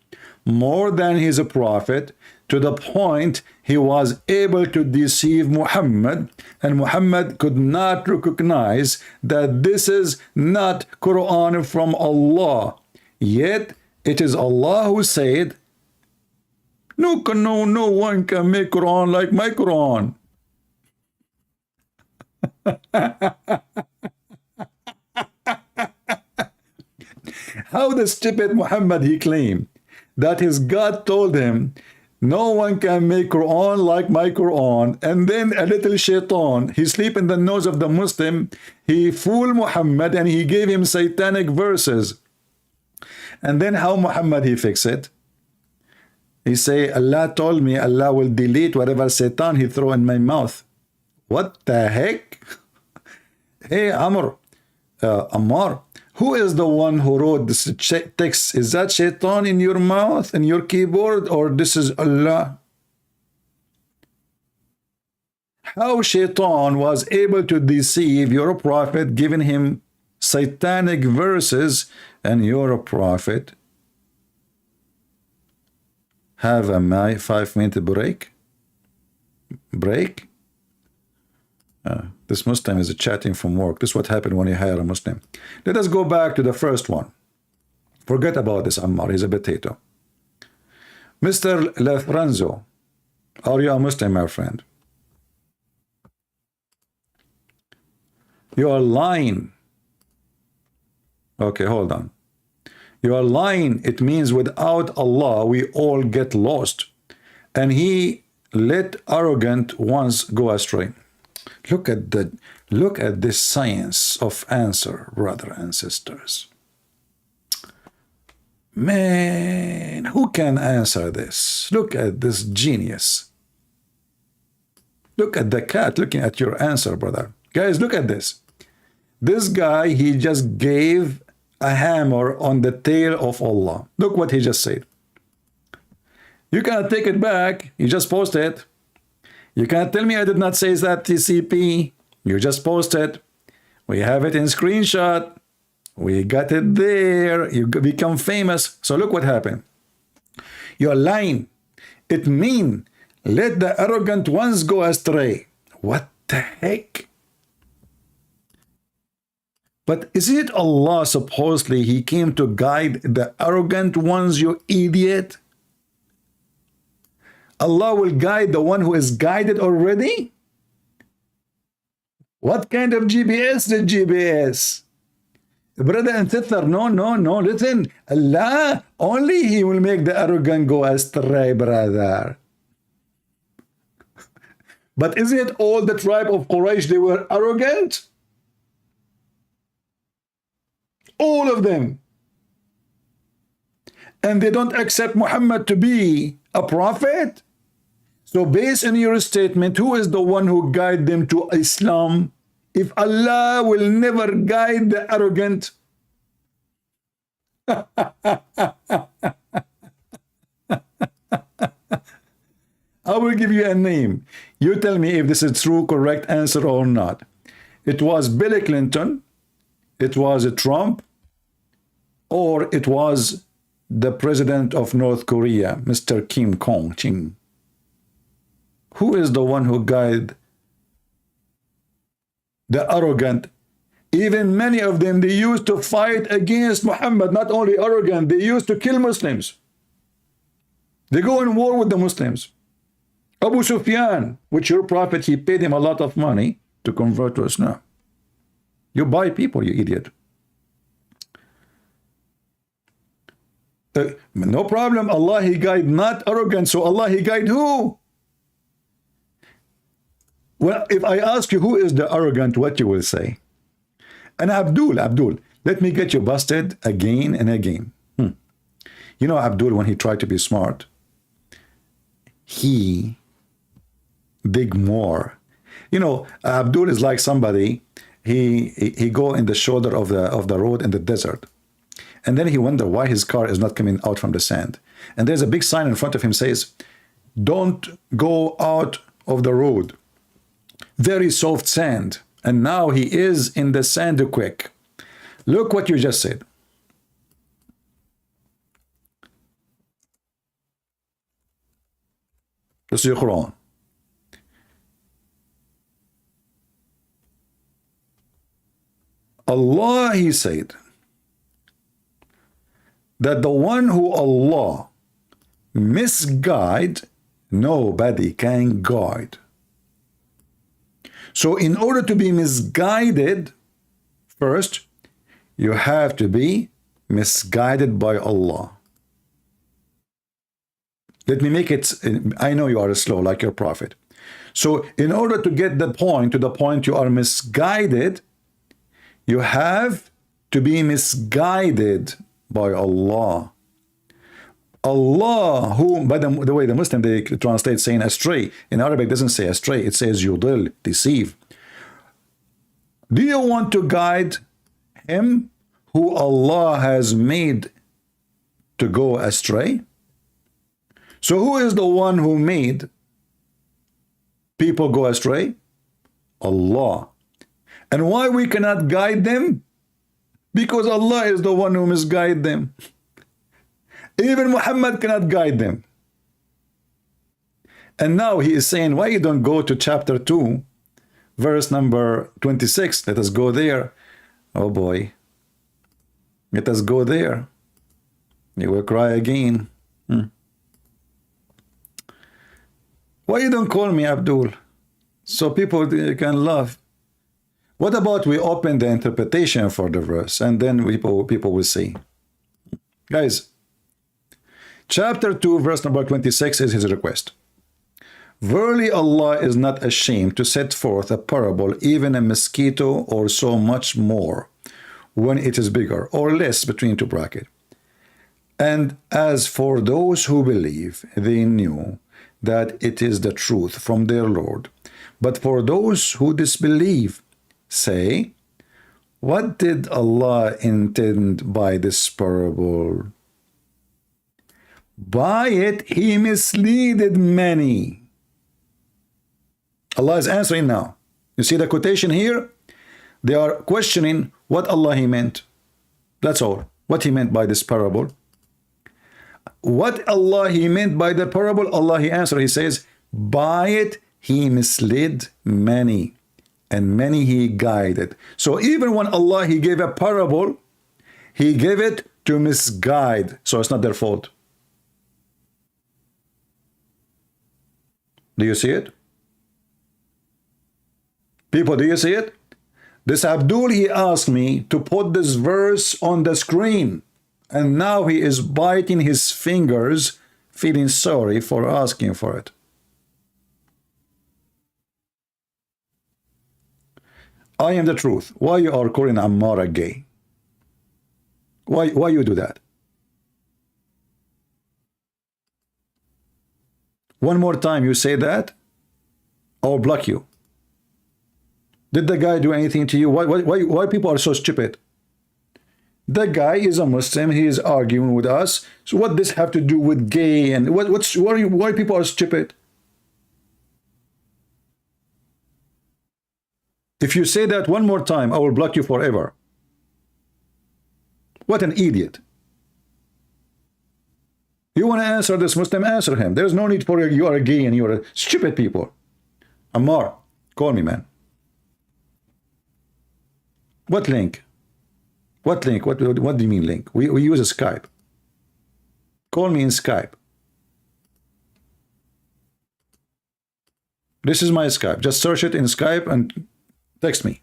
more than his prophet, to the point he was able to deceive Muhammad, and Muhammad could not recognize that this is not Quran from Allah. Yet it is Allah who said, no one can make Quran like my Quran. How the stupid Muhammad, he claimed that his God told him, no one can make Quran like my Quran, and then a little Shaitan, he sleep in the nose of the Muslim, he fooled Muhammad and he gave him satanic verses. And then how Muhammad he fix it? He say, Allah told me Allah will delete whatever Satan he throw in my mouth. What the heck? Hey Ammar, who is the one who wrote this text? Is that Shaitan in your mouth, in your keyboard, or this is Allah? How Shaitan was able to deceive your prophet, giving him satanic verses, and your prophet have a 5-minute break? This Muslim is chatting from work. This is what happened when you hire a Muslim. Let us go back to the first one. Forget about this Ammar, he's a potato. Mr. Lefranzo, are you a Muslim, my friend? You are lying. Okay, hold on. You are lying. It means without Allah, we all get lost. And he let arrogant ones go astray. Look at this science of answer, brother and sisters. Man, who can answer this? Look at this genius. Look at the cat looking at your answer, brother. Guys, look at this. This guy, he just gave a hammer on the tail of Allah. Look what he just said. You cannot take it back. You just post it. You can't tell me I did not say that TCP. You just posted. We have it in screenshot. We got it there. You become famous. So look what happened. You're lying. It means let the arrogant ones go astray. What the heck? But is it Allah supposedly he came to guide the arrogant ones, you idiot? Allah will guide the one who is guided already? What kind of GPS is GPS? Brother and sister, no, listen. Allah, only he will make the arrogant go astray, brother. But isn't it all the tribe of Quraysh, they were arrogant? All of them. And they don't accept Muhammad to be a prophet? So based on your statement, who is the one who guide them to Islam? If Allah will never guide the arrogant. I will give you a name. You tell me if this is true, correct answer or not. It was Bill Clinton, it was Trump, or it was the president of North Korea, Mr. Kim Jong-un. Who is the one who guide the arrogant? Even many of them, they used to fight against Muhammad. Not only arrogant, they used to kill Muslims. They go in war with the Muslims. Abu Sufyan, which your prophet, he paid him a lot of money to convert to Islam. You buy people, you idiot. No problem. Allah, he guide not arrogant. So Allah, he guide who? Well, if I ask you who is the arrogant, what you will say? And Abdul, let me get you busted again and again. You know Abdul, when he tried to be smart, he dig more. You know, Abdul is like somebody, he go in the shoulder of the road in the desert. And then he wonder why his car is not coming out from the sand. And there's a big sign in front of him says, don't go out of the road. Very soft sand. And now he is in the sand quick. Look what you just said. This is your Quran. Allah, he said, that the one who Allah misguide, nobody can guide. So in order to be misguided, first, you have to be misguided by Allah. Let me make it, I know you are slow like your prophet. So in order to get the point, to the point you are misguided, you have to be misguided by Allah. Allah, who, by the way, the Muslim, they translate saying astray. In Arabic, it doesn't say astray. It says UTOL, deceive. Do you want to guide him who Allah has made to go astray? So who is the one who made people go astray? Allah. And why we cannot guide them? Because Allah is the one who misguide them. Even Muhammad cannot guide them. And now he is saying, why you don't go to chapter 2, verse number 26? Let us go there. Oh boy. Let us go there. You will cry again. Why you don't call me Abdul? So people can laugh. What about we open the interpretation for the verse and then people will see. Guys, chapter 2, verse number 26 is his request. Verily Allah is not ashamed to set forth a parable, even a mosquito or so much more, when it is bigger or less between two brackets. And as for those who believe, they knew that it is the truth from their Lord. But for those who disbelieve, say, what did Allah intend by this parable? By it he misleaded many. Allah is answering now. You see the quotation here? They are questioning what Allah he meant. That's all. What he meant by this parable. What Allah he meant by the parable, Allah he answered. He says, by it he misled many, and many he guided. So even when Allah he gave a parable, he gave it to misguide. So it's not their fault. Do you see it? People, do you see it? This Abdul, he asked me to put this verse on the screen. And now he is biting his fingers, feeling sorry for asking for it. I am the truth. Why you are calling Ammar a gay? Why you do that? One more time you say that, I'll block you. Did the guy do anything to you? Why people are so stupid? The guy is a Muslim. He is arguing with us. So what does this have to do with gay? And why people are stupid? If you say that one more time, I will block you forever. What an idiot. You want to answer this Muslim, answer him. There's no need for you are gay and you are stupid people. Ammar, call me, man. What link? What link? What do you mean link? We use a Skype. Call me in Skype. This is my Skype. Just search it in Skype and text me.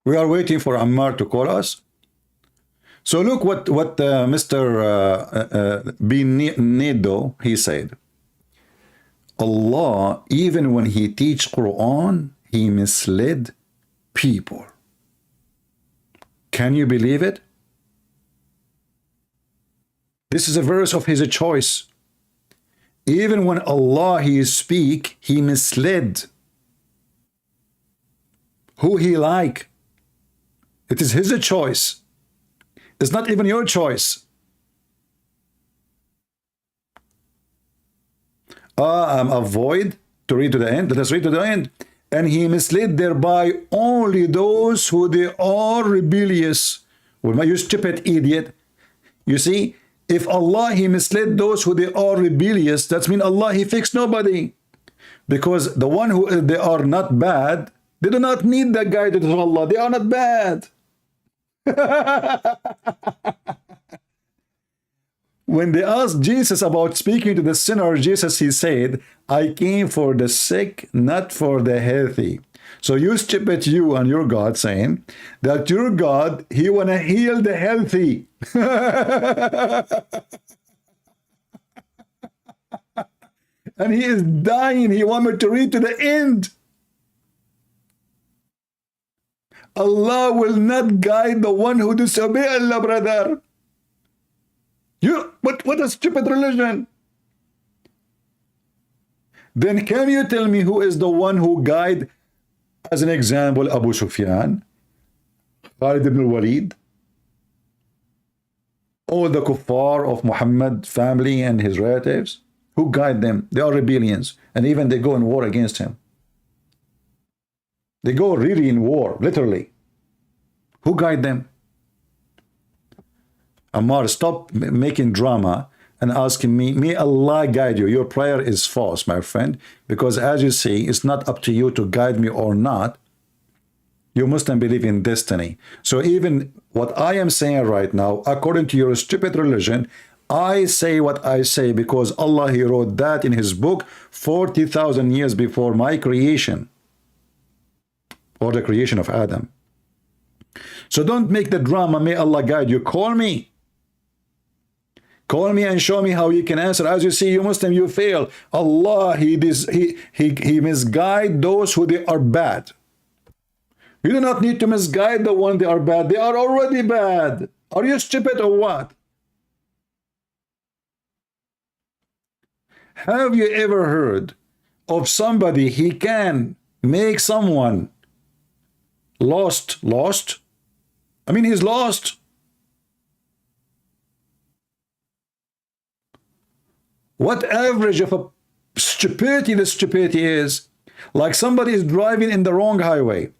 We are waiting for Ammar to call us. So look what Mr. Binedo, he said. Allah, even when he teach Quran, he misled people. Can you believe it? This is a verse of his choice. Even when Allah he speak, he misled who he like. It is his choice. It's not even your choice. Avoid to read to the end. Let us read to the end. And he misled thereby only those who they are rebellious. Well, you stupid idiot. You see, if Allah he misled those who they are rebellious, that means Allah he fixed nobody. Because the one who they are not bad, they do not need that guidance of Allah. They are not bad. When they asked Jesus about speaking to the sinner, Jesus he said, I came for the sick, not for the healthy. So you stupid you and your God saying that your God, he want to heal the healthy. And he is dying. He want me to read to the end. Allah will not guide the one who disobey Allah, brother. What a stupid religion. Then can you tell me who is the one who guide, as an example, Abu Sufyan, Khalid ibn al-Walid, all the kuffar of Muhammad family and his relatives? Who guide them? They are rebellions, and even they go in war against him. They go really in war, literally. Who guide them? Ammar, stop making drama and asking me, may Allah guide you. Your prayer is false, my friend, because as you see, it's not up to you to guide me or not. You Muslim believe in destiny. So even what I am saying right now, according to your stupid religion, I say what I say because Allah, he wrote that in his book 40,000 years before my creation, or the creation of Adam. So don't make the drama, may Allah guide you. Call me. Call me and show me how you can answer. As you see, you Muslim, you fail. Allah, he misguide those who they are bad. You do not need to misguide the one they are bad. They are already bad. Are you stupid or what? Have you ever heard of somebody he can make someone lost? I mean, he's lost. What average of a stupidity the stupidity is? Like somebody is driving in the wrong highway,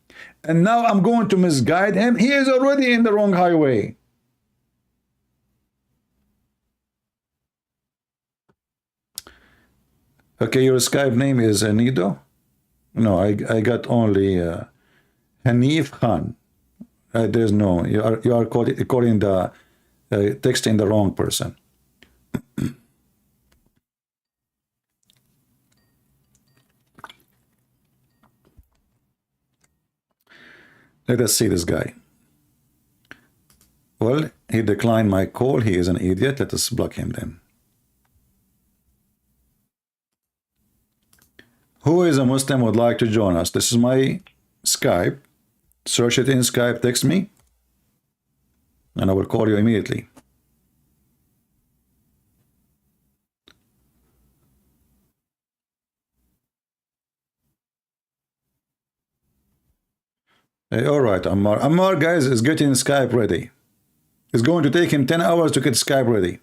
and now I'm going to misguide him. He is already in the wrong highway. Okay, your Skype name is Nido? No, I got only Hanif Khan. There's no, you are calling the texting the wrong person. Let us see this guy. Well, he declined my call. He is an idiot. Let us block him then. Who is a Muslim would like to join us? This is my Skype. Search it in Skype, text me, and I will call you immediately. Hey, all right, Ammar. Ammar, guys, is getting Skype ready. It's going to take him 10 hours to get Skype ready.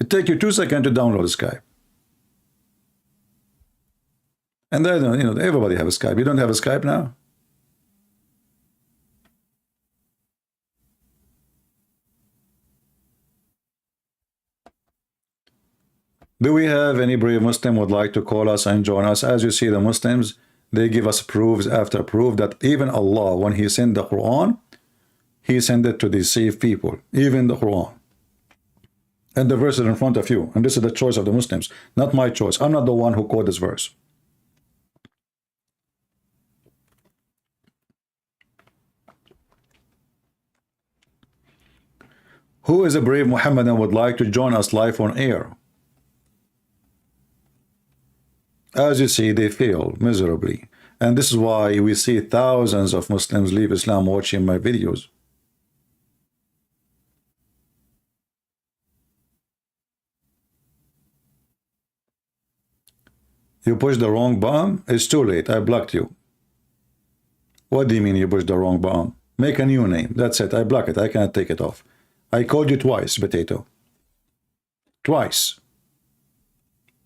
It takes you 2 seconds to download Skype. And then, you know, everybody have a Skype. You don't have a Skype now? Do we have any brave Muslim would like to call us and join us? As you see, the Muslims, they give us proofs after proof that even Allah, when He sent the Quran, He sent it to deceive people, even the Quran. And the verse is in front of you. And this is the choice of the Muslims, not my choice. I'm not the one who quote this verse. Who is a brave Muhammadan would like to join us live on air? As you see, they fail miserably. And this is why we see thousands of Muslims leave Islam watching my videos. You pushed the wrong button? It's too late. I blocked you. What do you mean you pushed the wrong button? Make a new name. That's it. I block it. I cannot take it off. I called you twice, Potato. Twice.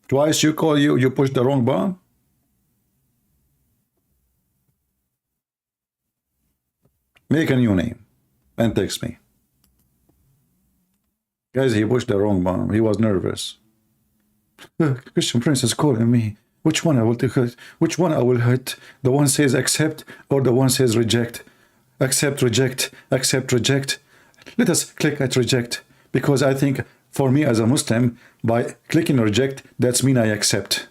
Twice you pushed the wrong button? Make a new name and text me. Guys, he pushed the wrong button. He was nervous. Christian Prince is calling me. Which one I will take? Which one I will hit? The one says accept or the one says reject? Accept, reject, accept, reject. Let us click at reject, because I think for me as a Muslim, by clicking reject, that's mean I accept.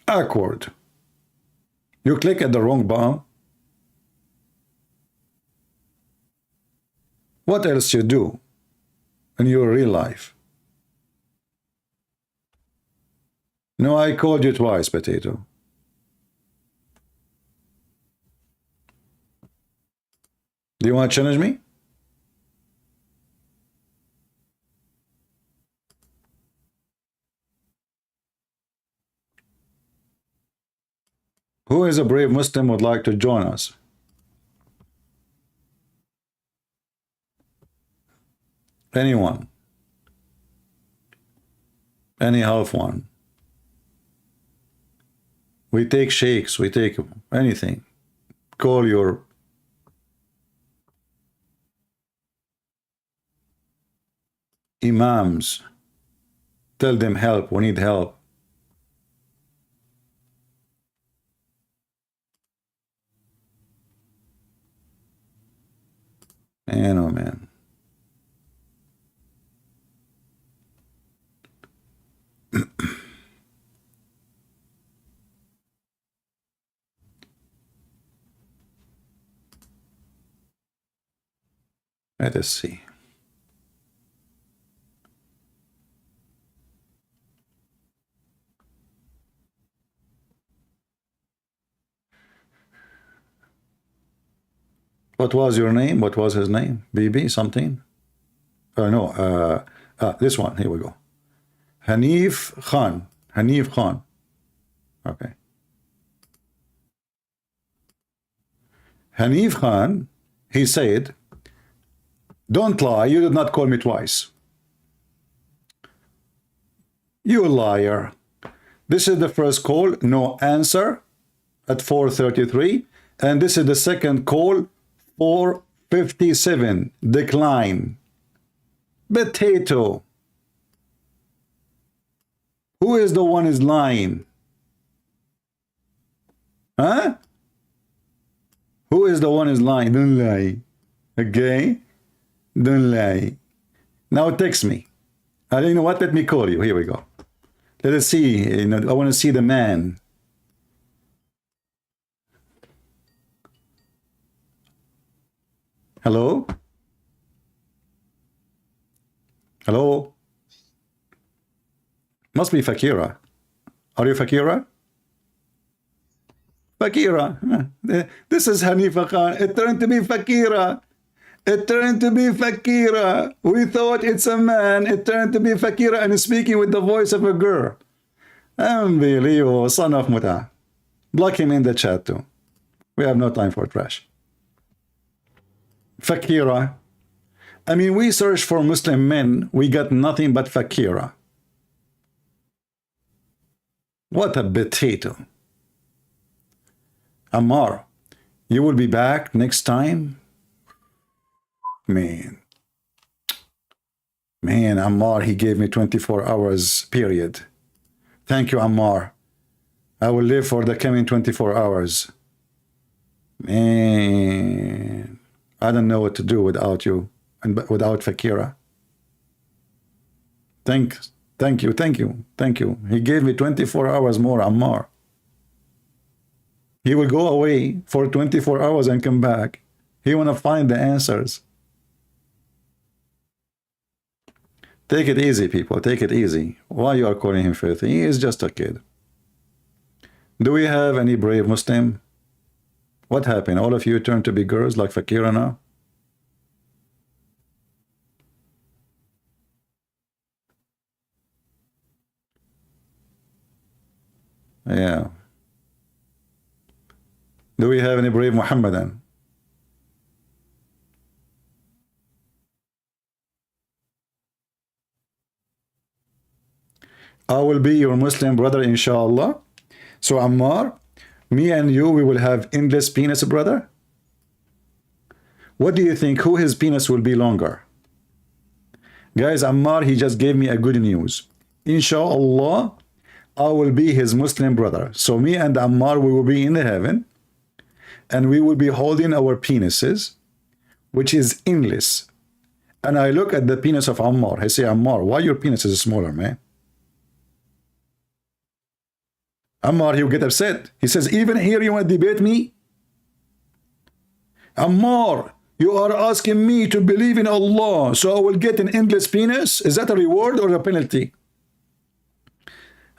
Awkward. You click at the wrong button. What else you do in your real life? No, I called you twice, Potato. Do you want to challenge me? Who is a brave Muslim would like to join us? Anyone? Any half one? We take sheikhs, we take anything. Call your imams. Tell them help, we need help. Man, oh man. Let us see. What was your name? What was his name? BB something? No, this one. Here we go. Hanif Khan. Hanif Khan. Okay. Hanif Khan, he said, don't lie, you did not call me twice. You liar. This is the first call, no answer at 4:33. And this is the second call, 4:57, decline. Potato. Who is the one is lying? Huh? Who is the one is lying? Don't lie. Okay? Don't lie. Now text me. You know what? Let me call you. Here we go. Let us see. You know, I want to see the man. Hello? Hello? Must be Fakira. Are you Fakira? Fakira. This is Hanifa Khan. It turned to be Fakira. It turned to be Fakira. We thought it's a man. It turned to be Fakira and is speaking with the voice of a girl. Unbelievable. Son of Muta. Block him in the chat too. We have no time for trash. Fakira. I mean, we search for Muslim men. We got nothing but Fakira. What a potato. Ammar, you will be back next time? Man, Ammar, he gave me 24 hours, period. Thank you, Ammar. I will live for the coming 24 hours. Man, I don't know what to do without you and without Fakira. Thank you. He gave me 24 hours more, Ammar. He will go away for 24 hours and come back. He want to find the answers. Take it easy, people. Take it easy. Why you are calling him filthy? He is just a kid. Do we have any brave Muslim? What happened? All of you turned to be girls like Fakira now? Yeah. Do we have any brave Muhammadan? I will be your Muslim brother, inshallah. So Ammar, me and you, we will have endless penis, brother. What do you think? Who his penis will be longer? Guys, Ammar, he just gave me a good news. Inshallah, I will be his Muslim brother. So me and Ammar, we will be in the heaven. And we will be holding our penises, which is endless. And I look at the penis of Ammar. I say, Ammar, why your penis is smaller, man? Ammar, he'll get upset. He says, even here you want to debate me? Ammar, you are asking me to believe in Allah, so I will get an endless penis? Is that a reward or a penalty?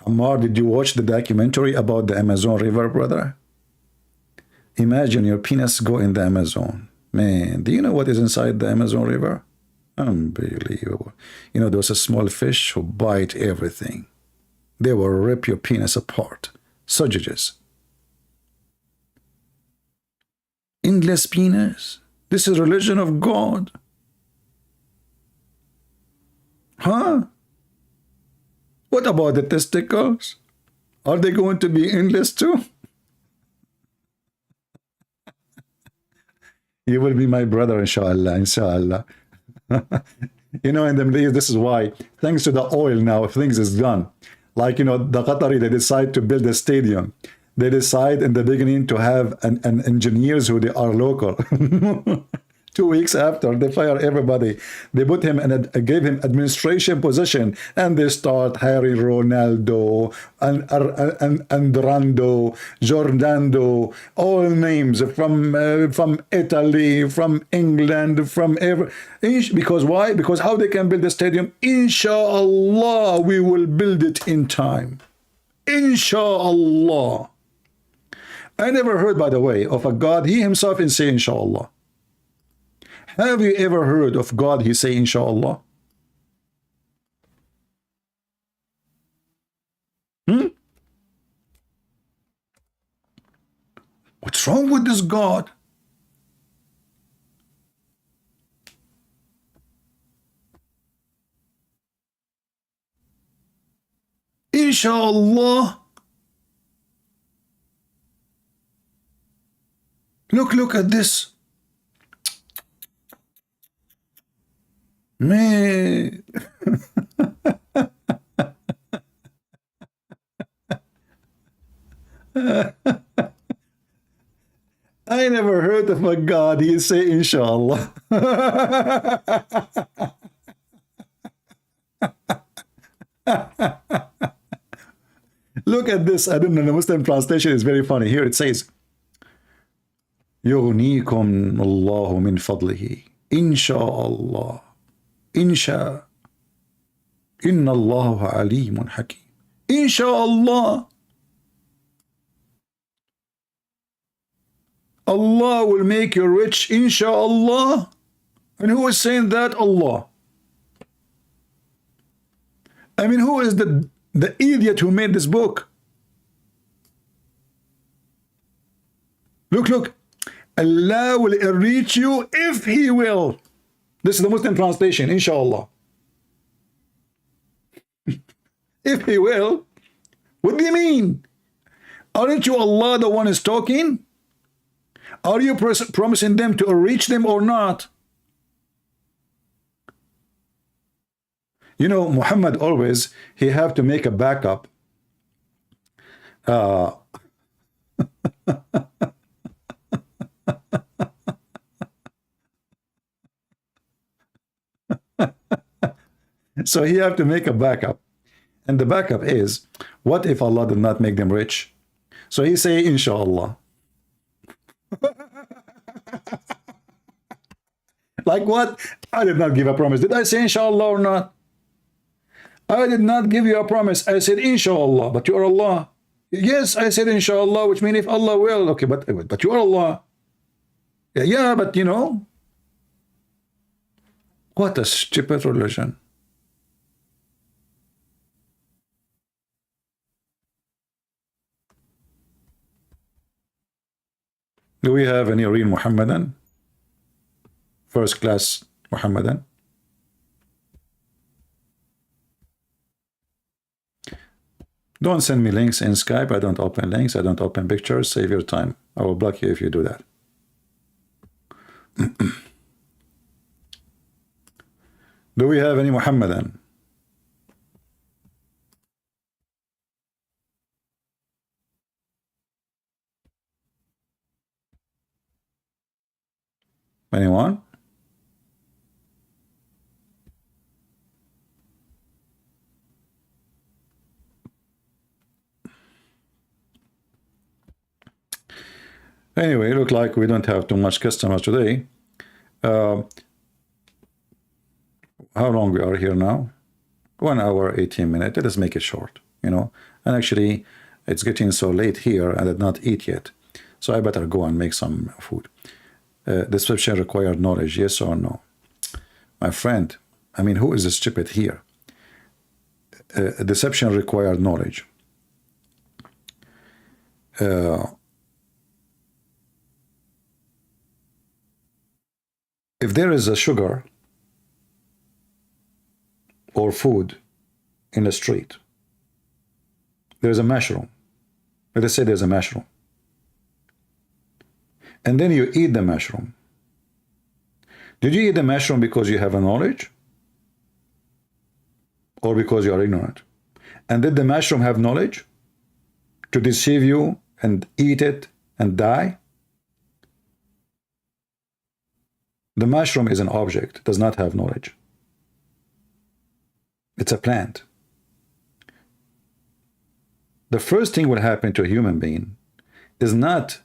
Ammar, did you watch the documentary about the Amazon River, brother? Imagine your penis go in the Amazon. Man, do you know what is inside the Amazon River? Unbelievable. You know, those small fish who bite everything. They will rip your penis apart. Sausages. Endless penis. This is religion of God. Huh? What about the testicles? Are they going to be endless too? You will be my brother, inshallah, inshallah. You know, in the Middle East, this is why, thanks to the oil now, things is done. Like, you know, the Qatari, they decide to build a stadium. They decide in the beginning to have an engineers who they are local. 2 weeks after, they fire everybody. They put him and gave him administration position, and they start hiring Ronaldo and Rando, Giordano, all names from Italy, from England, from because why? Because how they can build a stadium? Inshallah, we will build it in time. Inshallah. I never heard, by the way, of a God. He himself is saying inshallah. Have you ever heard of God, he say, inshallah? What's wrong with this God? Inshallah. Look at this. Man. I never heard of a God, he say inshallah. Look at this. I don't know, the Muslim translation is very funny. Here it says, يغنيكم الله من فضله إن شاء الله إن شاء إن الله عليم حكيم. إن شاء الله. Allah will make you rich, inshallah. And who is saying that? Allah. I mean, who is the idiot who made this book? Look. Allah will enrich you if He will. This is the Muslim translation, inshallah. If He will. What do you mean? Aren't you Allah the one is talking? Are you promising them to reach them or not? You know, Muhammad always, he have to make a backup. So he have to make a backup. And the backup is, what if Allah did not make them rich? So he say, inshallah. Like what? I did not give a promise. Did I say inshallah or not? I did not give you a promise. I said inshallah, but you are Allah. Yes, I said inshallah, which means if Allah will. Okay, but you are Allah. Yeah, but you know, what a stupid religion. Do we have any real Muhammadan? First class Muhammadan? Don't send me links in Skype. I don't open links. I don't open pictures. Save your time. I will block you if you do that. Do we have any Muhammadan? Anyone? Anyway, look like we don't have too much customers today. How long we are here now? 1 hour, 18 minutes. Let us make it short, you know. And actually, it's getting so late here. I did not eat yet. So I better go and make some food. Deception required knowledge, yes or no? My friend, I mean, who is the stupid here? Deception required knowledge. If there is a sugar or food in the street, there's a mushroom. Let us say there's a mushroom. And then you eat the mushroom. Did you eat the mushroom because you have a knowledge? Or because you are ignorant? And did the mushroom have knowledge to deceive you and eat it and die? The mushroom is an object, does not have knowledge. It's a plant. The first thing will happen to a human being is not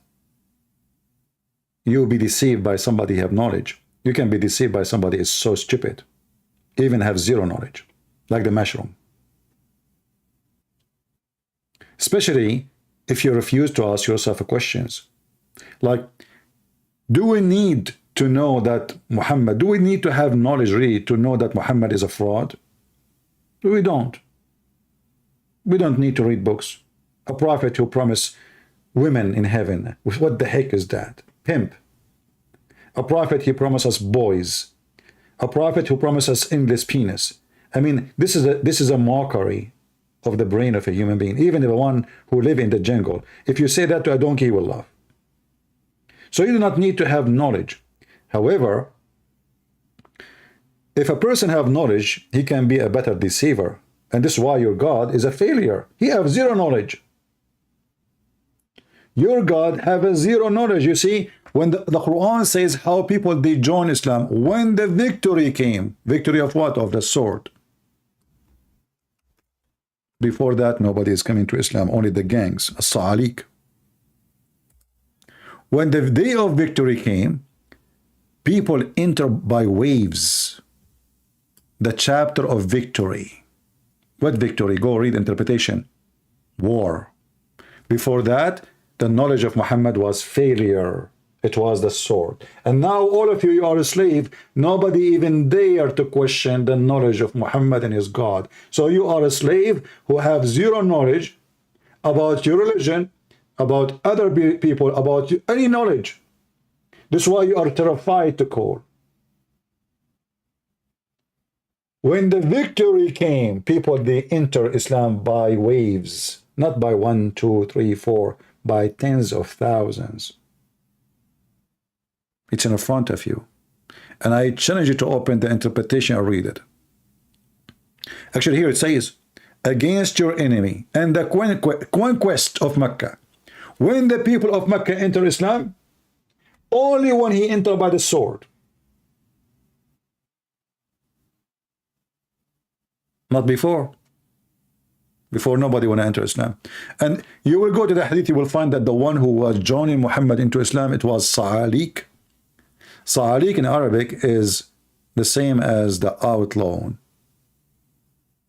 you be deceived by somebody who have knowledge. You can be deceived by somebody who is so stupid, even have zero knowledge, like the mushroom. Especially if you refuse to ask yourself questions. Like, do we need to know that Muhammad, do we need to have knowledge really to know that Muhammad is a fraud? We don't. We don't need to read books. A prophet who promised women in heaven. What the heck is that? Pimp. A prophet he promised us boys. A prophet who promised us endless penis. I mean, this is a mockery of the brain of a human being. Even the one who live in the jungle. If you say that to a donkey, he will laugh. So you do not need to have knowledge. However, if a person have knowledge, he can be a better deceiver. And this is why your God is a failure. He have zero knowledge. Your God have a zero knowledge. You see, when the Quran says how people they join Islam, when the victory came, victory of what? Of the sword. Before that, nobody is coming to Islam, only the gangs, as-sa'alik. When the day of victory came, people enter by waves. The chapter of victory. What victory? Go read interpretation. War. Before that, the knowledge of Muhammad was failure. It was the sword. And now all of you, you are a slave. Nobody even dare to question the knowledge of Muhammad and his God. So you are a slave who have zero knowledge about your religion, about other people, about any knowledge. This is why you are terrified to call. When the victory came, people, they enter Islam by waves, not by 1, 2, 3, 4, by tens of thousands. It's in front of you. And I challenge you to open the interpretation or read it. Actually, here it says, against your enemy and the conquest of Mecca. When the people of Mecca enter Islam, only when he entered by the sword. Not before. Before, nobody want to enter Islam. And you will go to the hadith, you will find that the one who was joining Muhammad into Islam, it was Sa'alik. Sa'alik in Arabic is the same as the outlaw.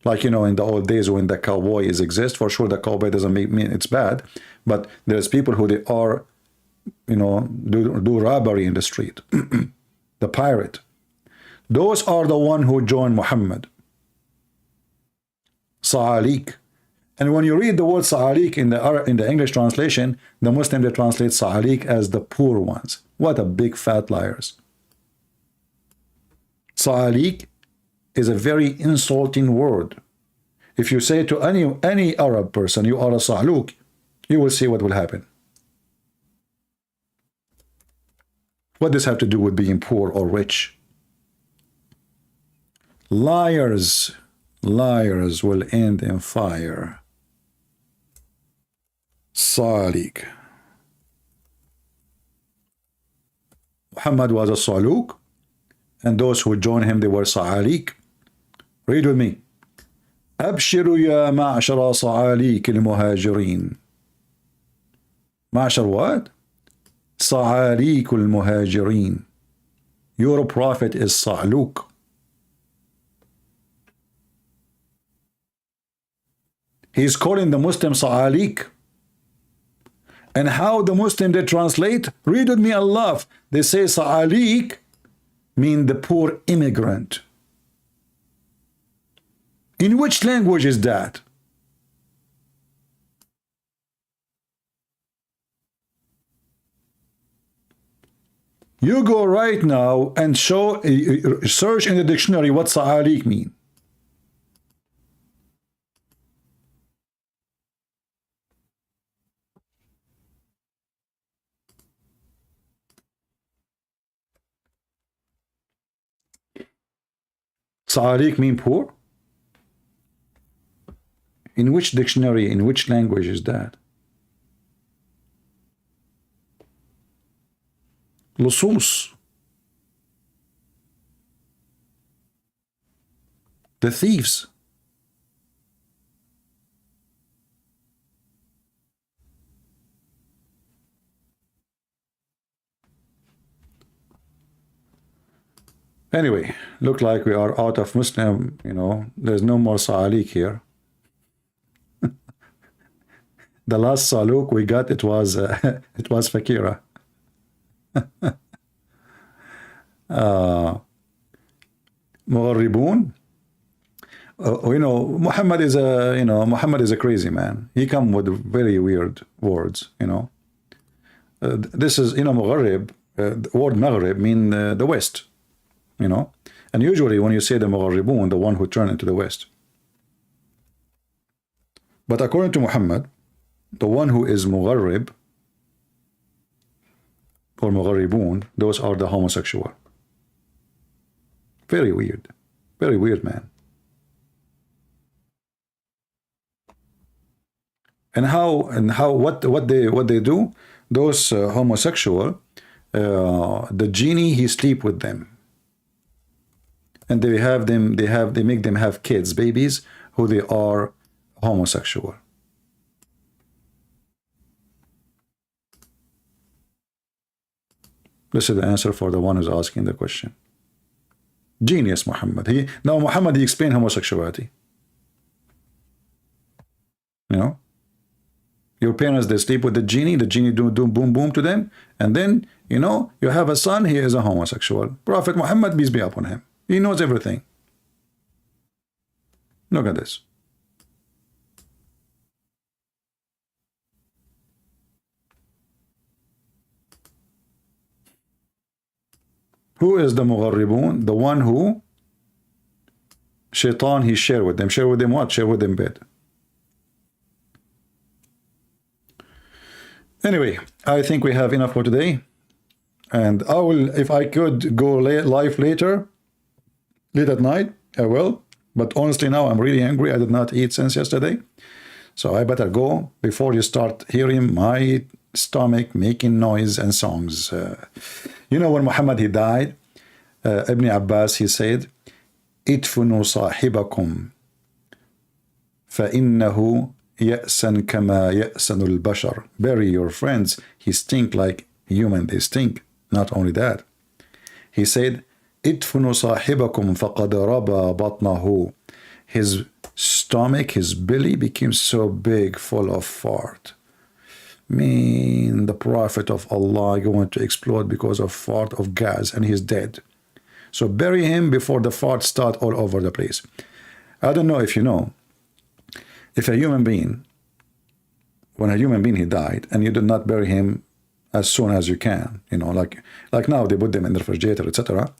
Like, you know, in the old days when the cowboy exist, for sure the cowboy doesn't mean it's bad, but there's people who they are, you know, do robbery in the street. The pirate. Those are the one who joined Muhammad. Sa'alik. And when you read the word Sa'alik in the English translation, the Muslim, they translate Sa'alik as the poor ones. What a big fat liars. Sa'alik is a very insulting word. If you say to any Arab person, you are a Sa'luk, you will see what will happen. What does this have to do with being poor or rich? Liars, liars will end in fire. Sa'lik. Muhammad was a Sa'luk, and those who joined him, they were Sa'alik. Read with me. أبشروا يا معشر صعاليك المهاجرين. معشر what? صعاليك المهاجرين. Your prophet is Sa'luk. He's calling the Muslim Sa'alik. And how the Muslim they translate? Read with me Allah. They say Sa'alik mean the poor immigrant. In which language is that? You go right now and search in the dictionary what Sa'alik mean. Sa'alik mean poor? In which dictionary, in which language is that? Lusus. The thieves. Anyway, look like we are out of Muslim, you know, there's no more Sa'alik here. The last Saluk we got, it was Fakira. Mugharribun. You know, Muhammad is a crazy man. He come with very weird words, you know. This is, you know, Mugharrib, the word Maghrib mean the West, you know. And usually when you say the Mugharribun, the one who turn into the West. But according to Muhammad, the one who is Mugharrib or Mugharribun, those are the homosexual. Very weird. Very weird, man. And what they do? Those homosexual, the genie, he sleep with them, and they make them have kids, babies, who they are homosexual. This is the answer for the one who's asking the question. Genius, Muhammad. Muhammad, he explained homosexuality. You know, your parents, they sleep with the genie do boom boom to them, and then, you know, you have a son, he is a homosexual. Prophet Muhammad, peace be upon him, he knows everything. Look at this. Who is the Mugharribun? The one who Shaitan, he share with them. Share with them what? Share with them bed. Anyway, I think we have enough for today. And I will, if I could go live late at night, I will. But honestly now, I'm really hungry. I did not eat since yesterday. So I better go before you start hearing my stomach making noise and songs. You know, when Muhammad, he died, Ibn Abbas, he said, idfunu sahibakum فإنه يأسن كما يأسن البشر. Bury your friends. He stink like human, they stink. Not only that, he said, idfunu sahibakum faqad raba batnahu. His stomach, his belly became so big, full of fart. The Prophet of Allah going to explode because of fart of gas, and he's dead. So bury him before the fart start all over the place. I don't know if you know, if a human being, when a human being he died, and you did not bury him as soon as you can, you know, like now they put them in the refrigerator, etc.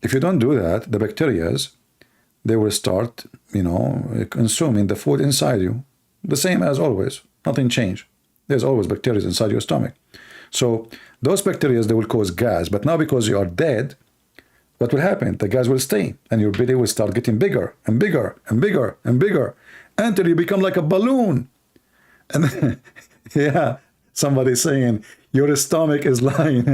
If you don't do that, the bacterias, they will start, you know, consuming the food inside you, the same as always. Nothing changed. There's always bacteria inside your stomach. So those bacteria, they will cause gas. But now because you are dead, what will happen? The gas will stay, and your belly will start getting bigger and bigger and bigger and bigger until you become like a balloon. And then, yeah, somebody saying your stomach is lying.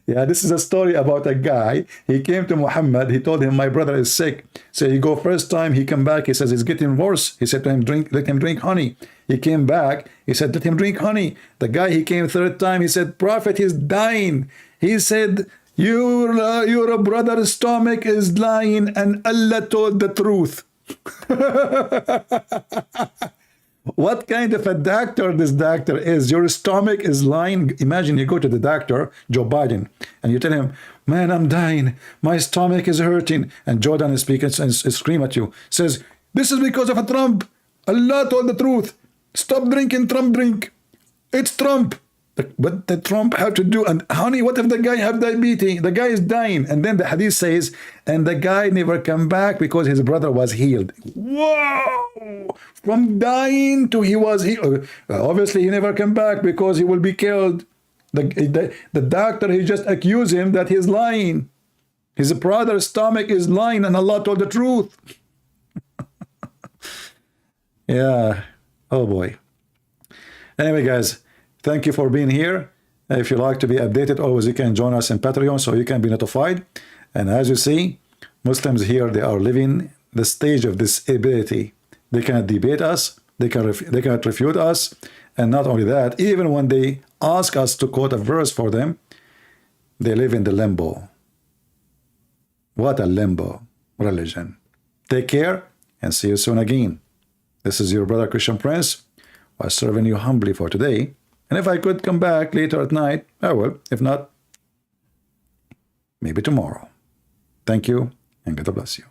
Yeah, this is a story about a guy. He came to Muhammad. He told him, my brother is sick. So he go first time. He come back. He says, it's getting worse. He said to him, let him drink honey. He came back. He said, let him drink honey. The guy, he came third time. He said, Prophet, he's dying. He said, your brother's stomach is lying, and Allah told the truth. What kind of a doctor this doctor is? Your stomach is lying. Imagine you go to the doctor, Joe Biden, and you tell him, man, I'm dying. My stomach is hurting. And Jordan is speaking and scream at you. Says, this is because of a Trump. Allah told the truth. Stop drinking Trump drink. It's Trump. What did Trump have to do? And honey, what if the guy have diabetes? The guy is dying. And then the hadith says, and the guy never come back because his brother was healed. Whoa! From dying to he was healed. Obviously, he never come back because he will be killed. The doctor, he just accused him that he's lying. His brother's stomach is lying, and Allah told the truth. Yeah. Oh, boy. Anyway, guys, thank you for being here. If you like to be updated, always you can join us in Patreon so you can be notified. And as you see, Muslims here, they are living the stage of disability. They cannot debate us. They cannot refute us. And not only that, even when they ask us to quote a verse for them, they live in the limbo. What a limbo religion. Take care and see you soon again. This is your brother Christian Prince, was serving you humbly for today. And if I could come back later at night, I will. If not, maybe tomorrow. Thank you, and God bless you.